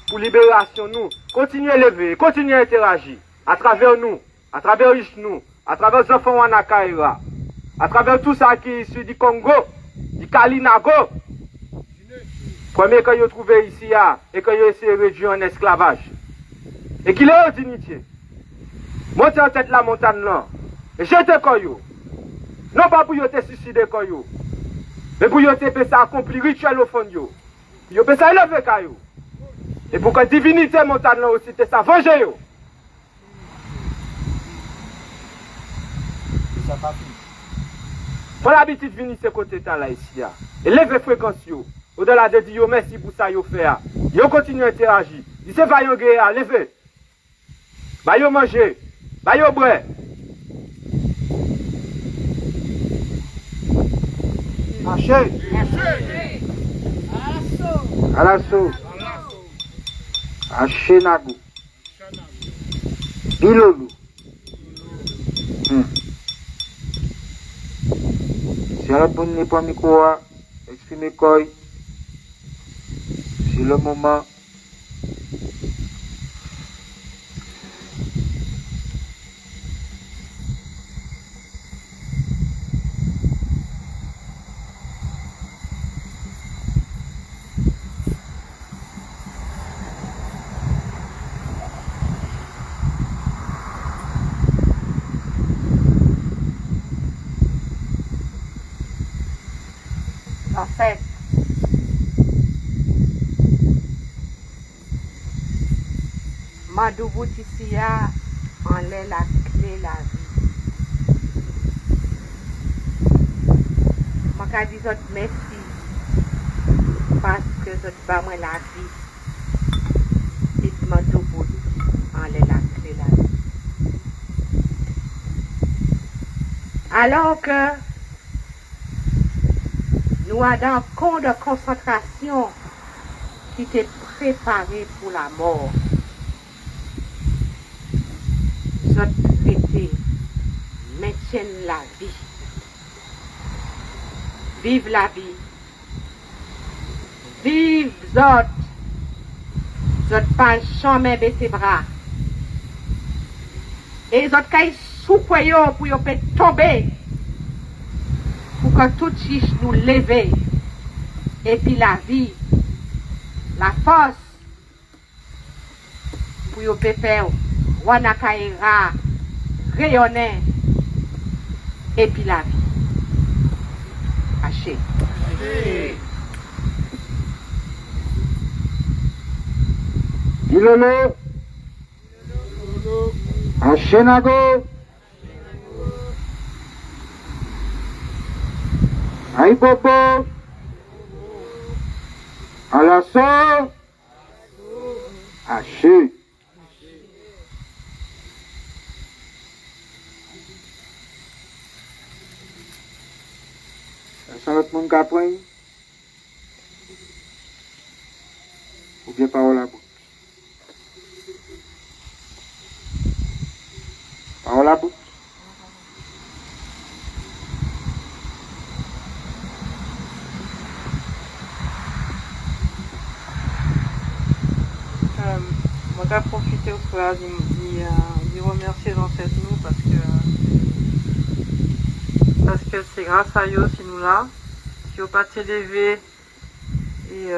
Speaker 1: pour libération nous, continuez à lever, continuez à interagir à travers nous, à travers nous, à travers les enfants Wanakaira, à travers tout ça qui est issu du Congo, du Kalinago. Premier que vous trouvez ici et que vous essayez de réduire en esclavage. Et qu'il est en dignité. Montez en tête la montagne là. Et jetez koyo. Non pas pour vous te suicider koyo. Mais pour vous te accomplir rituel au fond de vous. Vous pouvez élever koyo. Et pour que la divinité montagne là aussi te ça venger yo. Pour l'habitude de venir ce côté là ici. Et levez fréquence yo. Au-delà de dire merci pour ça yo fait. Yo continue à interagir. Dis c'est va yo guerre, levez. Ba yo manger, ba yo boire. Marchez. À l'assaut. À Chenago. Bilolo. Si on répond les points micro, exprimer quoi. C'est le moment.
Speaker 5: ancêtres. Madou Boutissiya, en l'est la clé la vie. Je dis merci parce que je pas moi la vie. Et Madou Bout, en l'est la clé la vie. Alors que nous avons un camp de concentration qui était préparé pour la mort. Zot traité, maintiennent la vie. Vive la vie. Vive Zot. Zot pas jamais baisser bras. Et Zot kay sous quoi yo pour yo peut tomber. Pour que tout chiche nous lève. Et puis la vie, la force, pour yo peut faire Wanakaira rayonner. Et puis la vie. Haché.
Speaker 1: Ilolo, Ashenago, Aipopo, Alasso, Haché. Est-ce que l'autre monde a pris? Ou bien parole à bout? Parole à bout?
Speaker 6: Moi, j'ai profité au soir d'y remercier dans cette nous parce que c'est grâce à eux si nous là, si vous pas t'élever et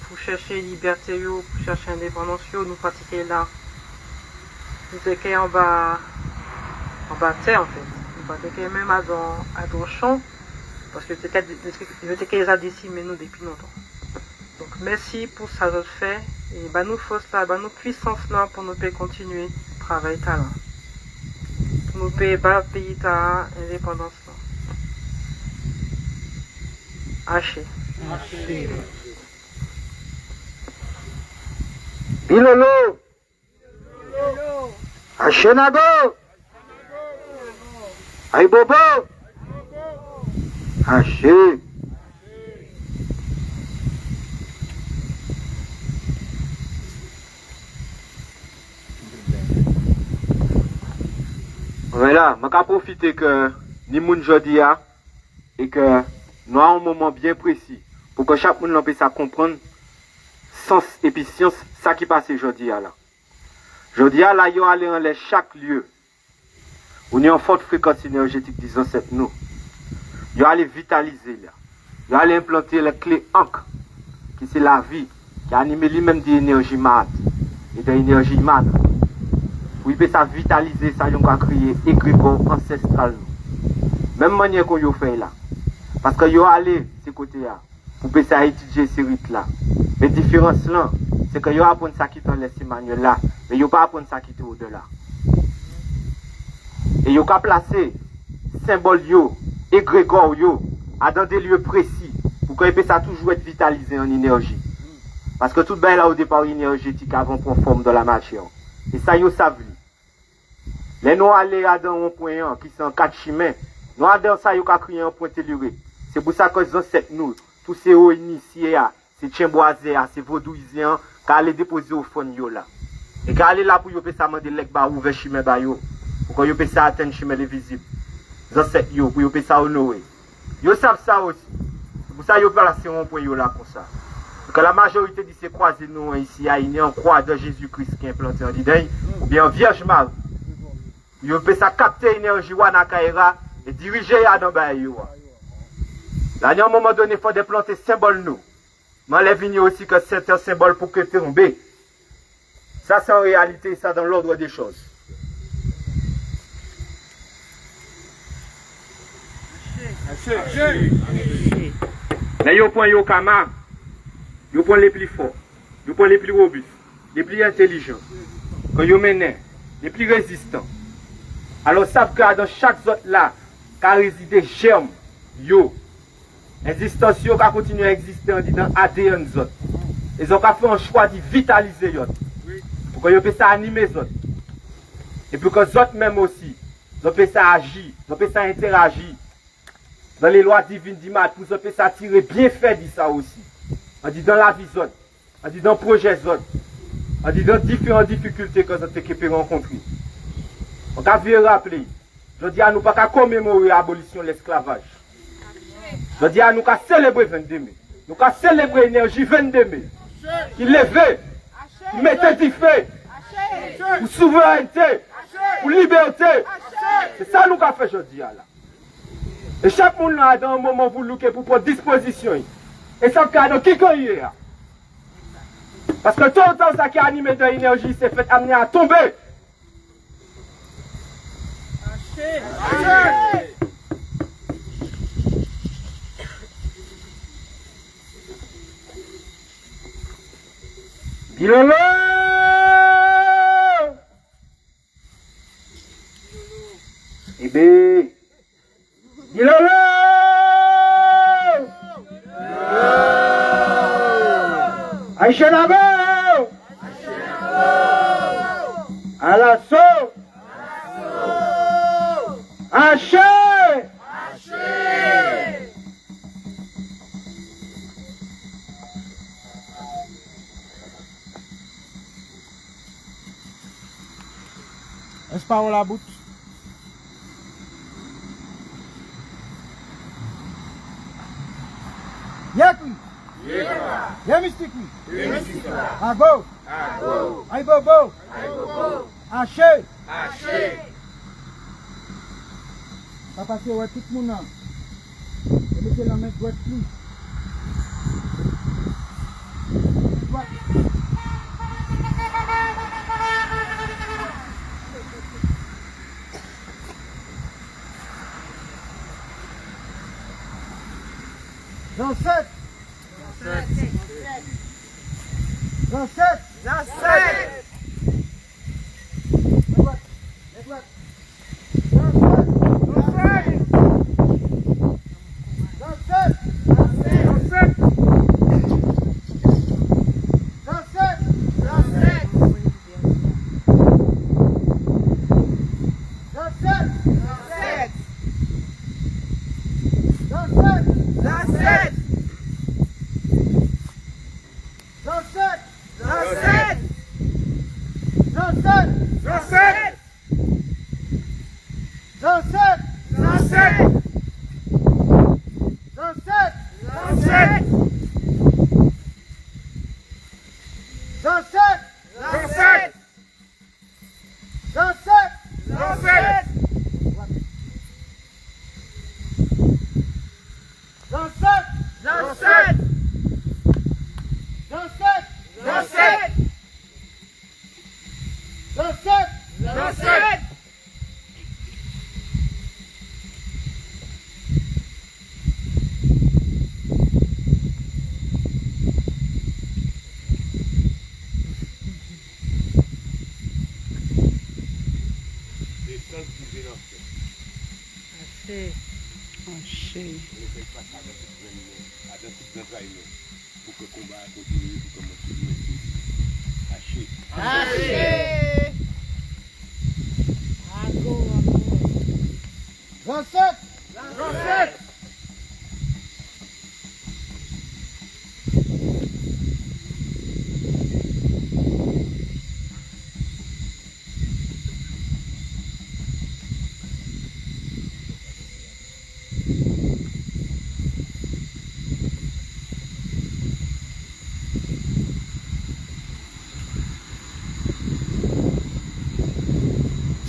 Speaker 6: pour chercher liberté, pour chercher indépendance, nous pratiquer là. Nous étions en bas terre en fait. Nous pratiquons même à dans champ parce que peut-être qu'ils ont décimé nous depuis longtemps. Donc merci pour ça que fait et bah nous force là, bah nous puissance là pour nous peut continuer travailler talent. Pour nous peut pas payer ta indépendance là. Haché.
Speaker 1: Ilolo, Ashenago, Aibobo, Haché. Voilà, je vais profiter que nous sommes aujourd'hui et que nous avons un moment bien précis pour que chaque monde puisse comprendre sens et puis science ça qui passe aujourd'hui là. Aujourd'hui là, ils allé en chaque lieu où il y a une forte fréquence énergétique disons cette nous. Ils allé vitaliser là. Ils allé implanter la clé ancre qui c'est la vie qui anime lui-même d'énergie mat et d'énergie mat. Pour peut ça vitaliser ça on va créer égrégore ancestral. Même manière qu'on yo fait là. Parce que yo allé ces côtés là pour peut ça étudier ces rites là. Mais différence là, c'est que yo apprendre ça qui dans les manuels là, mais yo pas apprendre ça qui est au-delà. Et yo ka placer symbole yo, égrégore yo dans des lieux précis pour que peut ça toujours être vitalisé en énergie. Parce que tout bien là au départ énergétique avant qu'on forme dans la matière. Et ça yo savent. Les nous aller dans un point qui sont quatre chemins. Nous allons ça yo ka créer un point telluré. C'est pour ça que les ancêtres nous, tous ces hauts initiés c'est Tchemboisé, c'est Vaudouisien, qui allait déposer au fond yo là. Et qui allait là pour yo peut ça demander lek ba ouvert chemin ba yo. Pour que yo peut ça atteindre chemin les visibles. Les ancêtres yo pour yo peut ça honorer. Yo savent ça aussi. C'est pour ça yo placer un point yo là comme ça. Parce que la majorité de ces croisés nous ici, il y a une croix de Jésus-Christ qui est implantée en Didaï, ou bien Vierge Marie. Yo peut ça capter l'énergie Wanakaira et diriger à dans ba yo. Là, à un moment donné, il faut déplanter symbole nous. M'enlève aussi que c'est un symbole pour que tombe. Ça, c'est en réalité, ça dans l'ordre des choses. Ils prennent les camas, ils prennent les plus forts, ils prennent les plus robustes, les plus intelligents. Quand ils mènent, les plus résistants. Alors, savent que dans chaque zone là, qu'a résidé germe, yo, l'existence yo qu'a continué à exister dans ADN zone. Ils ont fait un choix de vitaliser yo. Pour que yo puisse animer zone. Et pour que zone même aussi, ils puissent agir, ils puissent interagir. Dans les lois divines d'Imat, pour qu'ils puissent attirer bien fait de ça aussi. On dit dans la vie zone, on dit dans le projet zone, on dit dans différentes difficultés que vous avez rencontrer. On a vu rappeler, je dis à nous pas qu'à commémorer l'abolition de l'esclavage. Je dis à nous qu'à célébrer 22 mai. Nous qu'à célébrer l'énergie 22 mai. Qui levait, qui mettait du feu, pour souveraineté, pour liberté. C'est ça nous qu'a fait aujourd'hui là. Et chaque monde là, dans un moment, vous lookez pour prendre disposition. Et ça, dans qui qu'on y est. Parce que tout le temps, ça qui a animé de l'énergie, c'est fait amener à tomber. Bilolo! Eh bien, Bilolo! Aïcha d'abord! À l'assaut! Haché!
Speaker 3: Est-ce pas la bout? Yakui. Yeah, mystique. Ago. Aibobo. Haché. Ça passe ouais tout le monde. Et mettez la main droite plus. Dans 7. Dans 7.
Speaker 4: Dans 7.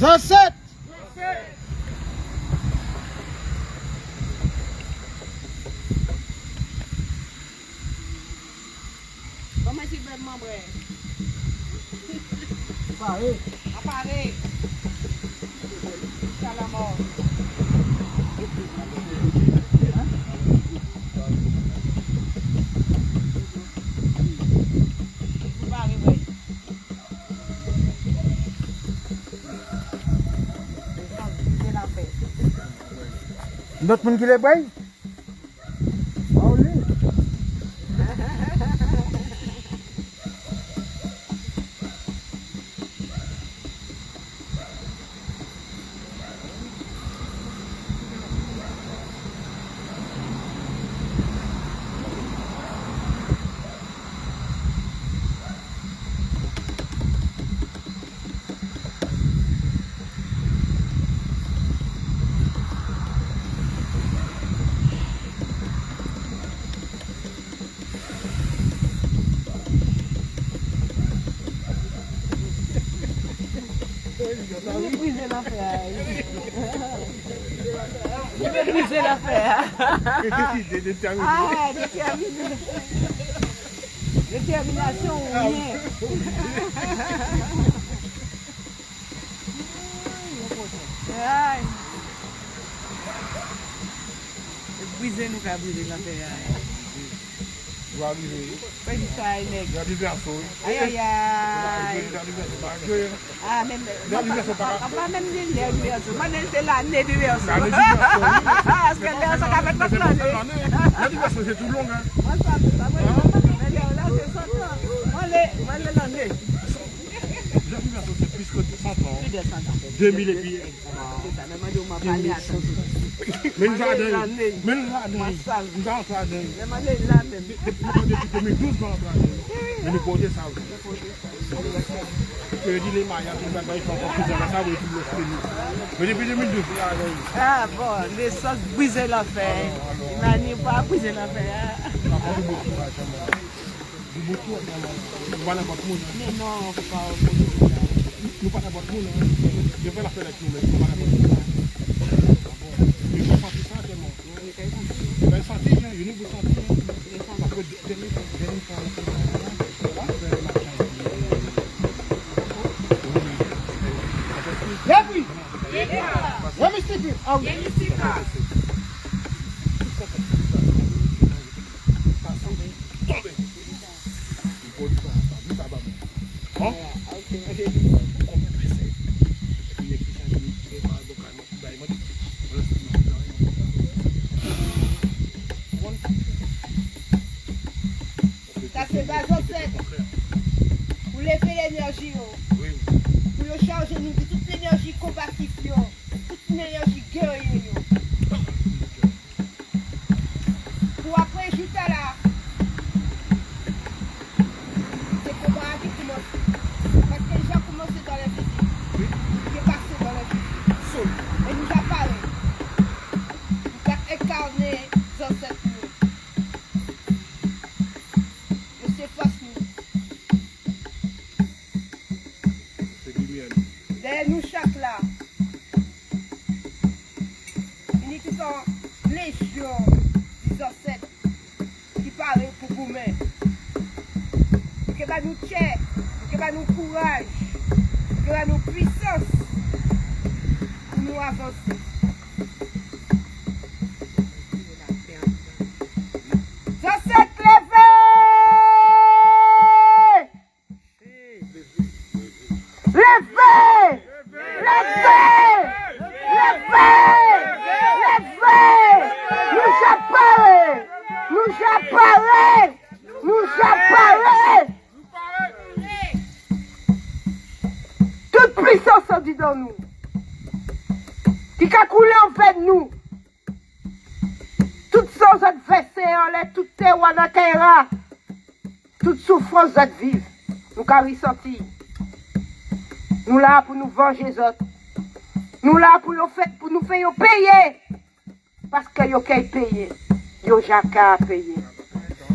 Speaker 3: Zaset!
Speaker 5: Comment tu veux membrer?
Speaker 3: Pareil.
Speaker 5: Appareil. Jusqu'à la mort.
Speaker 3: D'autres monde qui les baillent? Ah oui.
Speaker 4: Il veut briser l'affaire. Il veut briser l'affaire. Ah, déterminé. Détermination ou rien. Aïe. Briser nous qu'a brisé l'affaire. Pas du ça, nègre. Aïe, aïe, aïe. Ah, même. Pas même l'anniversaire. Moi, c'est l'année du verso. Parce que l'année, ça va mettre pas l'année.
Speaker 7: L'anniversaire, c'est tout long, hein?
Speaker 4: Moi, ça, mais là, c'est 100 ans. Moi, l'année.
Speaker 7: L'anniversaire, c'est plus que 100 ans.
Speaker 4: Plus de 100 ans.
Speaker 7: 2000 et puis.
Speaker 4: C'est ça, mais moi, je m'en parle à 100 ans.
Speaker 7: Même jardin. Même jardin. Nous avons jardin. Depuis 2012, nous avons jardin. Mais nous portons ça. Je dis les mailles, ils sont encore plus dans la salle et tout le reste. Mais depuis 2012,
Speaker 4: ah bon, les sauces briser l'affaire. Il n'a pas brisé l'affaire.
Speaker 7: nous avons du beaucoup. Nous allons avoir tout le monde.
Speaker 4: Mais non, on ne peut pas.
Speaker 7: Nous pas avoir tout le monde. Je vais la faire avec nous, mais nous pas avoir tout le monde. Ils vont sentir ça tellement. Ils vont sentir, ils vont sentir. Parce que dernier
Speaker 1: Depuis. Let me stick it. Oh,
Speaker 8: Ça c'est pas recette. Pour lever l'énergie, pour le charger nous de toute l'énergie combative, toute l'énergie guerrière. Pour après, juste là, c'est combat qui commence. Parce que les gens commencent dans la vie, qui est passé dans la vie. Et nous apparaît. Nous avons incarné dans cette nuit. Derrière nous chaque là, il y a tout en légion des ancêtres qui parlent pour vous-même. Que va nous tirer, que va nous courage, que va nous puissance pour nous avancer. Ancêtres levés! Levez! Levez! Nous apparaît! Nous apparaît! Nous apparaît! Toute puissance en dit dans nous. Qui a coulé en fait nous. Toutes sans adversaires en l'air, toute terre en accueillera. Toute souffrance d'être vive. Nous avons ressenti. Nous là pour nous venger les autres. Nous là pour nous faire payer. Parce que yo qu'à payer. Yo jaka payer.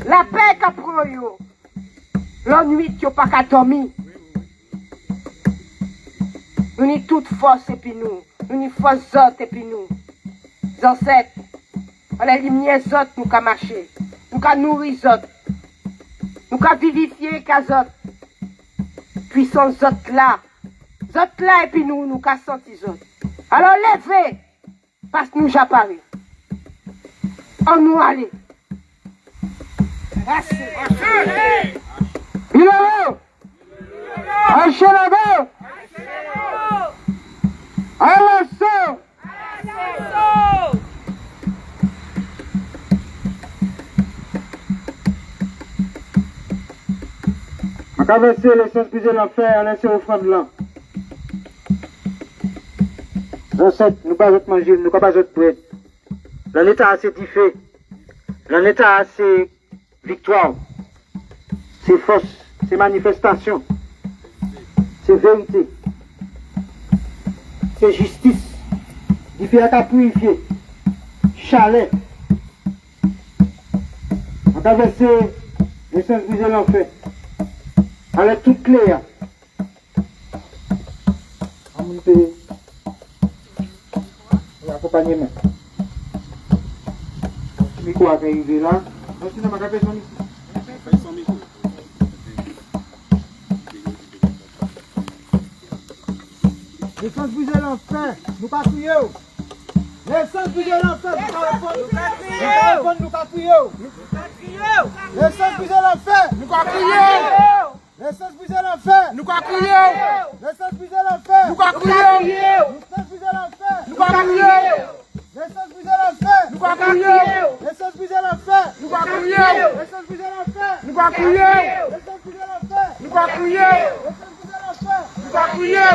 Speaker 8: La paix qu'a pour yo. L'ennui yo pas qu'à dormir. Nous ni toute force et puis nous. Nous ni force autres et puis nous. Les ancêtres. On a lumière autres nous qu'à marcher. Nous qu'à nourrir autres. Nous qu'à vivifier qu'à autres. Puissance autres là. Autres là et puis nous qu'à sentir autres. Alors levez. Parce que nous j'apparais. On nous aller. Assez. Milano. Achelado. Alasso.
Speaker 1: On a versé les saints brisés l'enfer, laissez offrande là. Ancêtres, nous pas autre manger, nous pas autre prêtre. L'en état assez diffé. L'en état assez victoire. C'est force, c'est manifestation. C'est vérité. C'est justice. Il fait à purifier. Chalet. On a versé les saints brisés l'enfer. Avec toute clé. On monte. L'accompagnement. Le micro a arrivé là. Donc, sinon, on va faire son micro.
Speaker 3: Les sens brisés l'enfer, nous pas crier. Les sens brisés l'enfer, nous pas répondre, nous pas crier. Les sens brisés l'enfer, nous pas crier. Les sens brisés l'enfer, nous pas crier. Les sens brisés l'enfer, nous pas crier. Les sens brisés l'enfer, nous pas crier. Les sens brisés l'enfer, nous pas crier. Les sens brisés l'enfer, nous pas crier. Les sens brisés l'enfer, nous pas crier. Les sens brisés l'enfer, nous pas crier. Les sens brisés l'enfer, nous pas crier.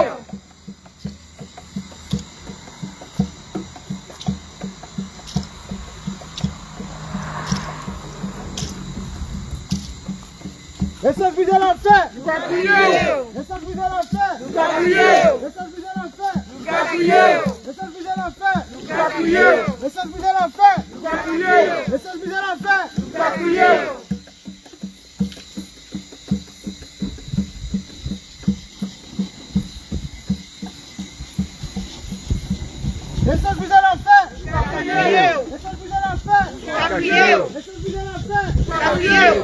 Speaker 3: Laissez viser l'enfer! Nous va prier! Laissez viser l'enfer! Nous va prier! Laissez viser l'enfer! Nous va prier! Laissez viser l'enfer! Nous va prier! Laissez viser l'enfer! Nous va prier! Laissez viser l'enfer! Nous va prier! Laissez viser l'enfer! Nous va prier! Laissez viser l'enfer! Nous va prier! Laissez viser l'enfer! Nous va prier! Laissez viser l'enfer! Nous va prier!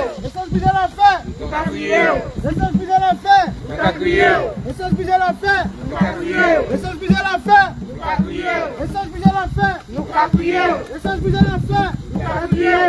Speaker 3: Laissez viser l'enfer! Nous va prier! Laissez viser l'enfer! Nous va prier! Laissez viser l'enfer! Nous va prier! Laissez viser l'enfer! Nous va prier! Laissez viser l'enfer! Nous va prier! Laissez viser l'enfer! Nous va prier! Laissez viser l'enfer! Nous va prier!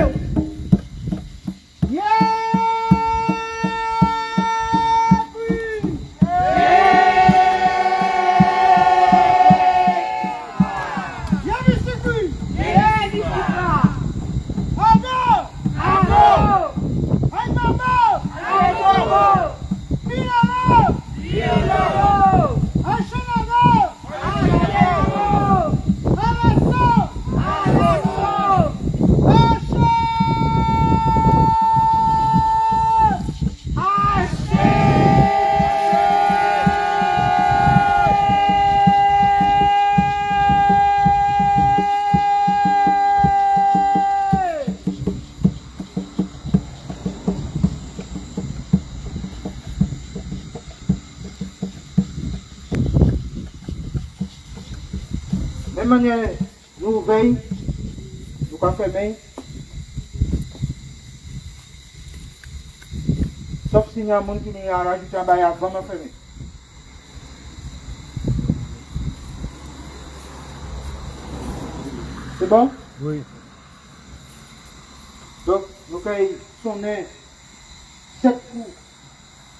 Speaker 1: De manière, nous veillons, nous pas fermer. Sauf s'il y a un monde qui n'est pas rajouté en bas avant de fermer. C'est bon?
Speaker 3: Oui.
Speaker 1: Donc, nous allons sonner 7 coups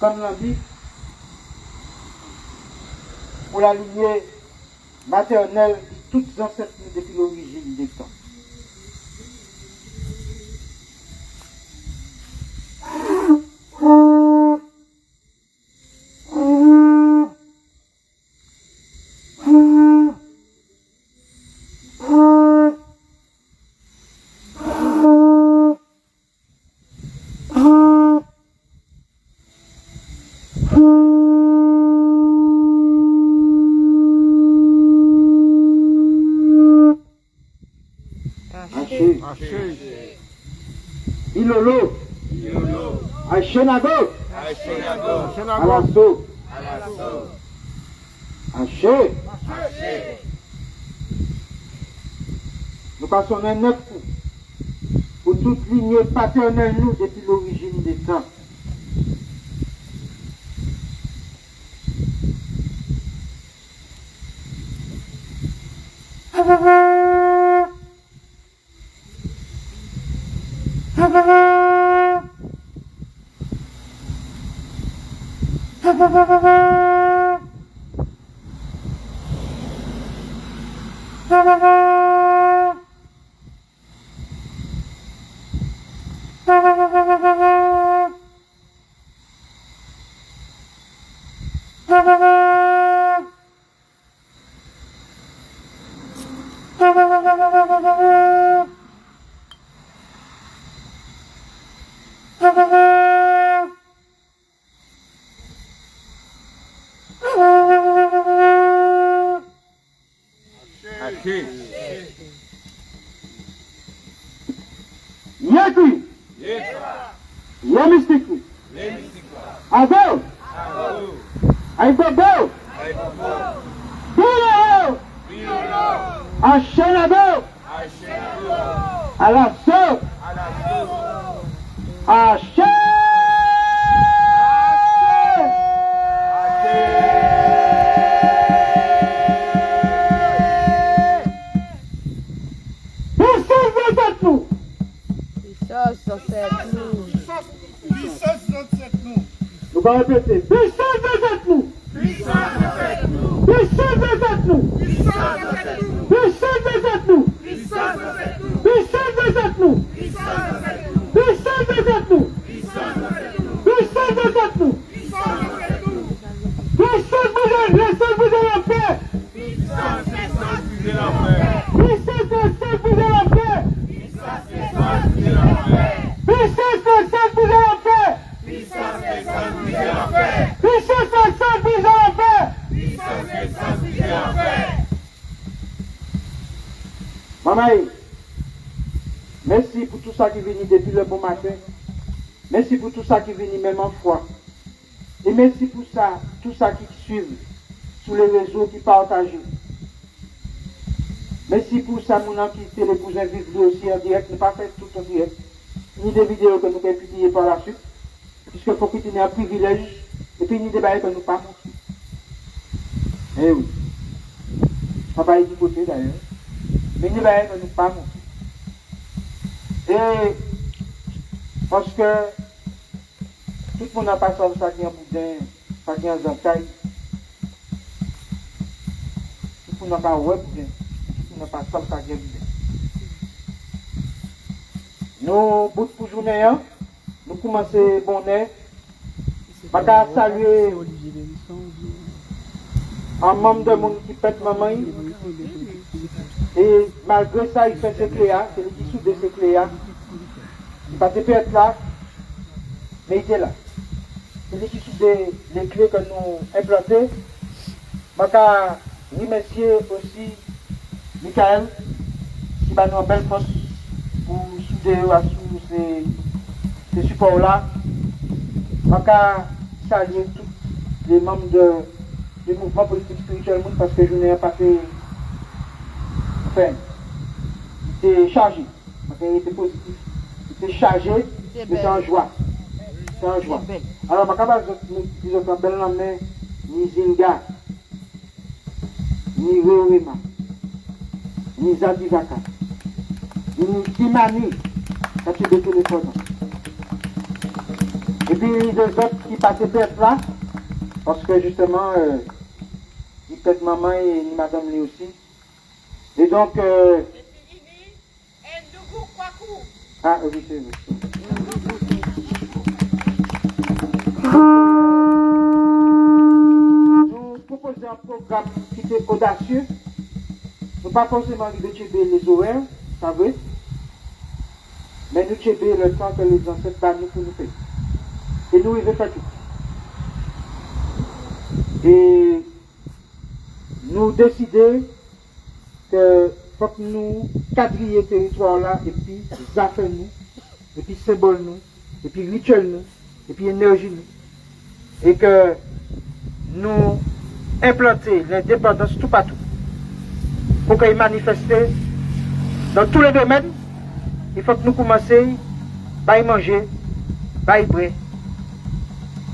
Speaker 1: comme l'a dit pour la lignée maternelle de toutes les ancêtres depuis l'origine des temps. Ilolo, Ashenago, Alasso, Haché. Nous passons un 9 coups pour toute lignée paternelle nous depuis l'origine des temps. Yeti. Yemistiki. Ado. Aibobo. Bilo. Ashenado. Alasso. Ashe. Nous allons répéter. Puissance de nous. Puissance de nous. Puissance de nous. Puissance de nous. Puissance de nous. Puissance de nous. Puissance de nous. Puissance de nous. Puissance de la paix. Puissance de la paix. Puissance de la paix. Puissance de la paix. Puissance de la paix. Puissance de la paix. Puissance de la paix. Puissance de la paix. Maman, merci pour tout ça qui vient depuis le bon matin. Merci pour tout ça qui vient même en foi. Et merci pour ça, tout ça qui suit sur les réseaux, qui partagent. Merci pour ça, mon qui télécousins vivent lui aussi en direct. Ne pas faire tout en direct. Ni des vidéos que nous pouvons publier par la suite. Puisque faut qu'il y ait un privilège. Et puis ni des bails que nous pas montrer. Eh oui. Papa est du côté d'ailleurs. Mais ni des bails que nous pas montrer. Et parce que tout le monde n'a pas ça qui est en boudin, ça qui est en zantaille. Tout le monde n'a pas ouais boudin. Tout le monde n'a pas ça qui est boudin. Nous, bout pour journée, nous commençons bon nez. Je vais saluer un membre de monde qui pète maman. Et malgré ça, il fait ses cléas, c'est lui qui soude ses cléas. Il ne peut pas être là, mais il était là. C'est lui qui soude les clés que nous implantées. Je vais remercier aussi Michael, qui va nous en belle force pour souder sous ces supports-là. Je vais saluer tous les membres du mouvement politique spirituel parce que je n'ai pas fait. Enfin, il était chargé. Il était positif. Il était chargé, il était en joie. C'est en joie. Alors, je vais vous belle main, ni Zinga, ni Rewema, ni Zadivaka, ni Timani, ça tu de téléphone. Et puis, les deux autres qui passaient peut-être là, parce que justement, ni peut-être maman et ni madame lui aussi. Et donc, ah oui, c'est vrai. Nous proposons un programme qui était audacieux. Nous pas forcément de tuer les horaires, ça veut. Mais nous tuer le temps que les ancêtres battent nous pour nous faire. Et nous, il veut faire tout. Et nous décider que faut que nous quadrillions ce territoire-là, et puis affaires nous, et puis symbole nous, et puis rituel nous, et puis énergie nous. Et que nous implanter l'indépendance tout partout. Pour qu'il manifeste dans tous les domaines, il faut que nous commencions à manger, à boire,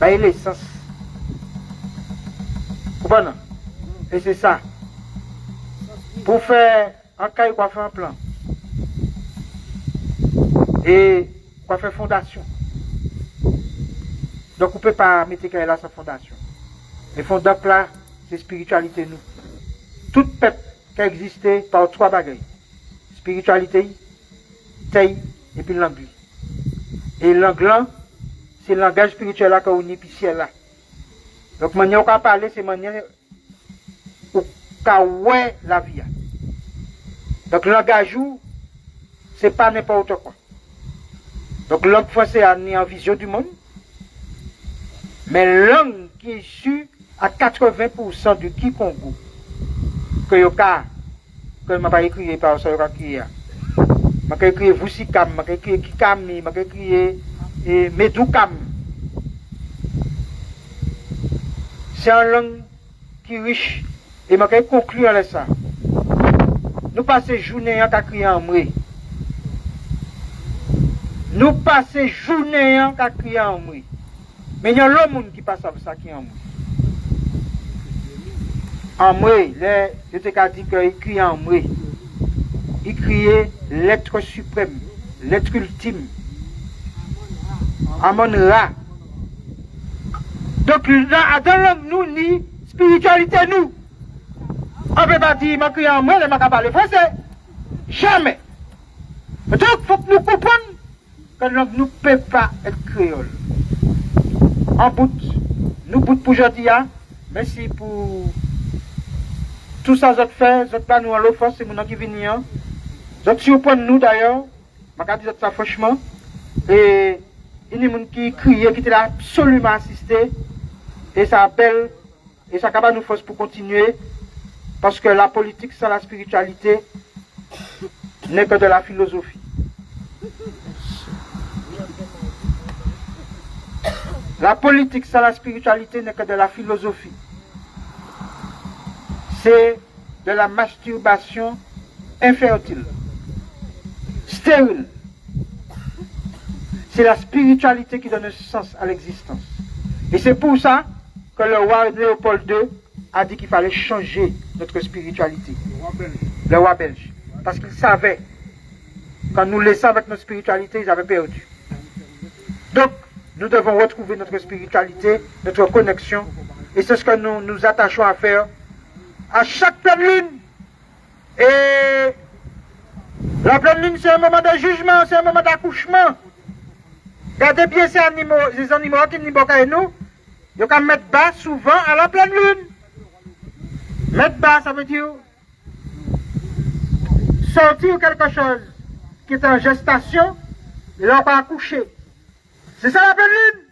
Speaker 1: à l'essence. Bon, et c'est ça. Pour faire un cahier, quoi faire un plan. Et pour faire fondation. Donc, on ne peut pas mettre qu'elle là sans fondation. Les fondations là, c'est spiritualité nous. Tout peuple qui a existé par trois bagages. Spiritualité, taille et puis langue. Et langue là, c'est le langage spirituel là qu'on est puis ciel là. Donc, manière qu'on parler, c'est manière où ouais la vie. Donc, le langage, c'est pas n'importe quoi. Donc, langue française est en vision du monde. Mais langue qui est issue à 80% du Kikongo, que yoka, que m'a pas écrit par ça, yoka qui a. M'a écrit Vusikam, m'a écrit Kikami, m'a écrit Medukam. C'est une langue qui est riche. Et m'a conclure avec ça. Nous passons journée à crier en moi. Nous passons journée à crier en moi. Mais il y a l'homme qui passe avec ça qui est en moi. En moi, je te dis qu'il crie en moi. Il crie l'être suprême, l'être ultime. Amon-Ra. Donc, dans l'homme, nous, ni spiritualité, nous. On ne peut pas dire, je crie en moi, je ne peux pas parler français. Jamais. Donc, il faut que nous comprenions que nous ne pouvons pas être créoles. En bout, nous bout pour aujourd'hui. Merci pour tout ça que vous faites. Vous pas nous en l'offense, c'est mon qui vient. Vous surprenez nous d'ailleurs. Je vais dire ça franchement. Et il y a des gens qui crient, qui étaient absolument assistés. Et ça appelle, et ça capable nous force pour continuer. Parce que la politique sans la spiritualité n'est que de la philosophie. La politique sans la spiritualité n'est que de la philosophie. C'est de la masturbation infertile, stérile. C'est la spiritualité qui donne sens à l'existence. Et c'est pour ça que le roi Léopold II a dit qu'il fallait changer notre spiritualité. Le roi belge. Parce qu'il savait, quand nous laissons avec notre spiritualité, ils avaient perdu. Donc, nous devons retrouver notre spiritualité, notre connexion. Et c'est ce que nous nous attachons à faire à chaque pleine lune. Et la pleine lune, c'est un moment de jugement, c'est un moment d'accouchement. Regardez bien ces animaux qui nous nous. Ils vont mettre bas souvent à la pleine lune. Mettre bas, ça veut dire sortir quelque chose qui est en gestation et là on va accoucher. C'est ça la pleine lune.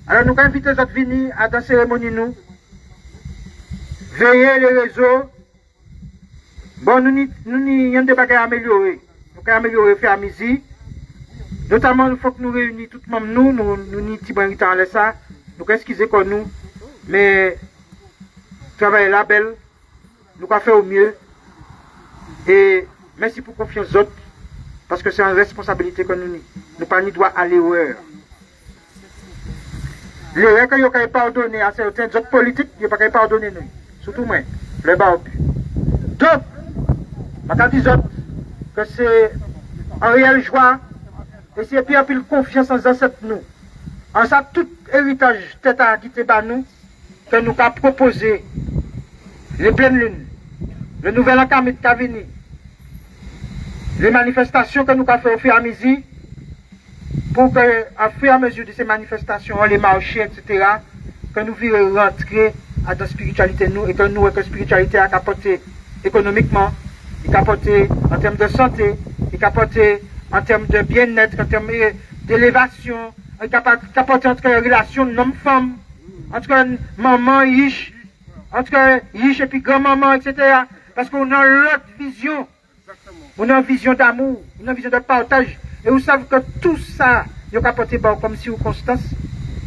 Speaker 1: Alors nous invitons les autres venir à la cérémonie nous. Veiller les réseaux. Bon, nous avons des bagages à améliorer. Nous avons amélioré faire à midi. Notamment, il faut que nous réunissions tout le monde, nous n'y avons pas de ça. Nous excusez comme nous. Mais, travailler la belle, nous avons fait au mieux. Et merci pour confiance autres. Parce que c'est une responsabilité que nous n'avons. Nous pas ni droit à l'erreur. L'erreur que nous avons pardonné à certains autres politiques, nous n'avons pas pardonné nous. Surtout moi, le barbu. Donc, je dis que c'est en réelle joie et c'est bien plus confiance en ancêtres nous. En ça, tout héritage tête à quitter par nous, que nous avons proposé les pleines lunes, le nouvel an qui a venu, les manifestations que nous avons fait au fur et à mesure, pour que, à fur et à mesure de ces manifestations, les marchés, etc., que nous puissions rentrer à la spiritualité nous et que nous, que la spiritualité a capoté économiquement, il capoté en termes de santé, il capoté en termes de bien-être, en termes d'élévation, il capoté entre relations d'homme-femme, entre maman et yish, entre yish et puis grand-maman, etc. Parce qu'on a l'autre vision. On a une vision d'amour, on a une vision de partage. Et vous savez que tout ça, il a capoté comme circonstance,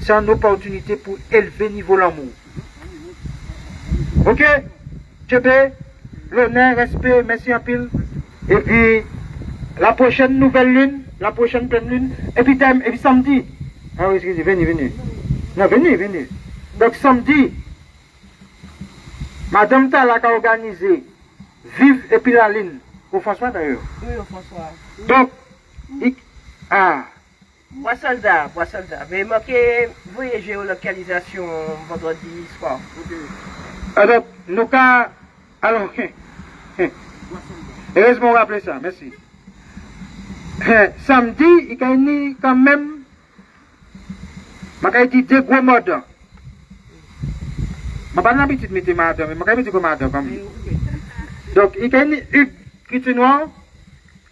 Speaker 1: c'est une opportunité pour élever le niveau de l'amour. Ok? Tchébé, l'honneur, respect, merci en pile. Et puis, la prochaine nouvelle lune, la prochaine pleine lune, et puis samedi. Ah oui, excusez, venez. Non, venez. Donc samedi, Madame Tala a organisé Vive et puis la lune. Au François d'ailleurs.
Speaker 4: Oui, au François.
Speaker 1: Donc,
Speaker 8: Bois soldat. Mais manqué, voyez géolocalisation vendredi soir.
Speaker 1: Alors, nous cas. Alors, heureusement, rappeler ça, merci. Samedi, il y a quand même. Je dit deux gros modes. Je n'ai pas l'habitude de mettre madame, mais je vais mettre madame comme donc, il y a une critique noire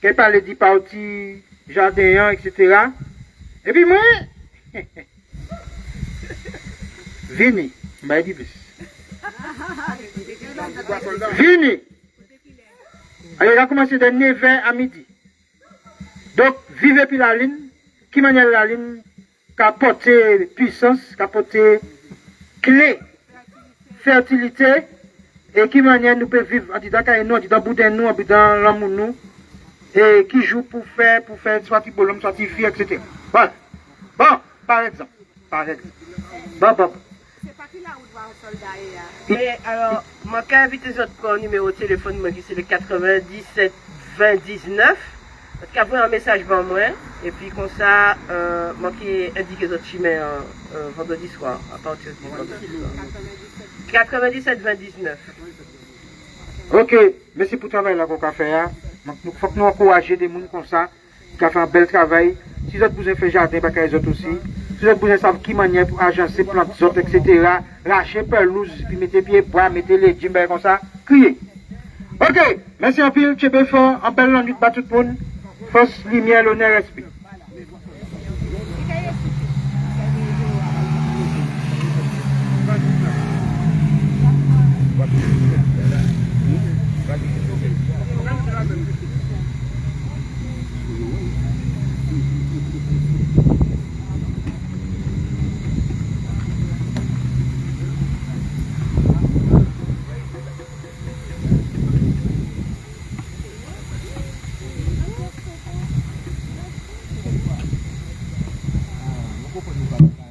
Speaker 1: qui parle de parti jardin, etc. Et puis moi, Vini, je vais dire plus. Vini. Alors, il a commencé de 9h à midi. Donc, vivez puis la ligne, qui manière la ligne, qui apporte puissance, qui apporte clé, fertilité, et qui manière nous peut vivre en disant qu'il nous, dans boudin nous, dans l'amour nous, et qui joue pour faire soit l'homme, soit fille, etc. Voilà. Bon, par exemple. Bon.
Speaker 4: C'est pas qui la route va au soldat
Speaker 8: Mais alors, moi, quand invité les autres numéro de téléphone, moi, c'est le 97 20 19. Parce qu'après un message pour moi, et puis comme ça, moi qui indique les autres chimères vendredi soir, à partir du vendredi soir. 97 20 19.
Speaker 1: Ok, merci pour le travail là qu'on a fait. Il faut que nous encouragions des gens comme ça, qui ont fait un bel travail. Si vous avez besoin de faire jardin, bah, les autres aussi. Si vous avez besoin de savoir qui manière pour agencer, plantes, autres, etc. Lâcher pelouse, puis mettez pieds bois, mettez les jeans, comme ça, criez. Ok, merci en pile, tu es fort, en belle nuit, pas tout le monde. Force, lumière, l'honneur, respect.
Speaker 7: Pourquoi nous parlons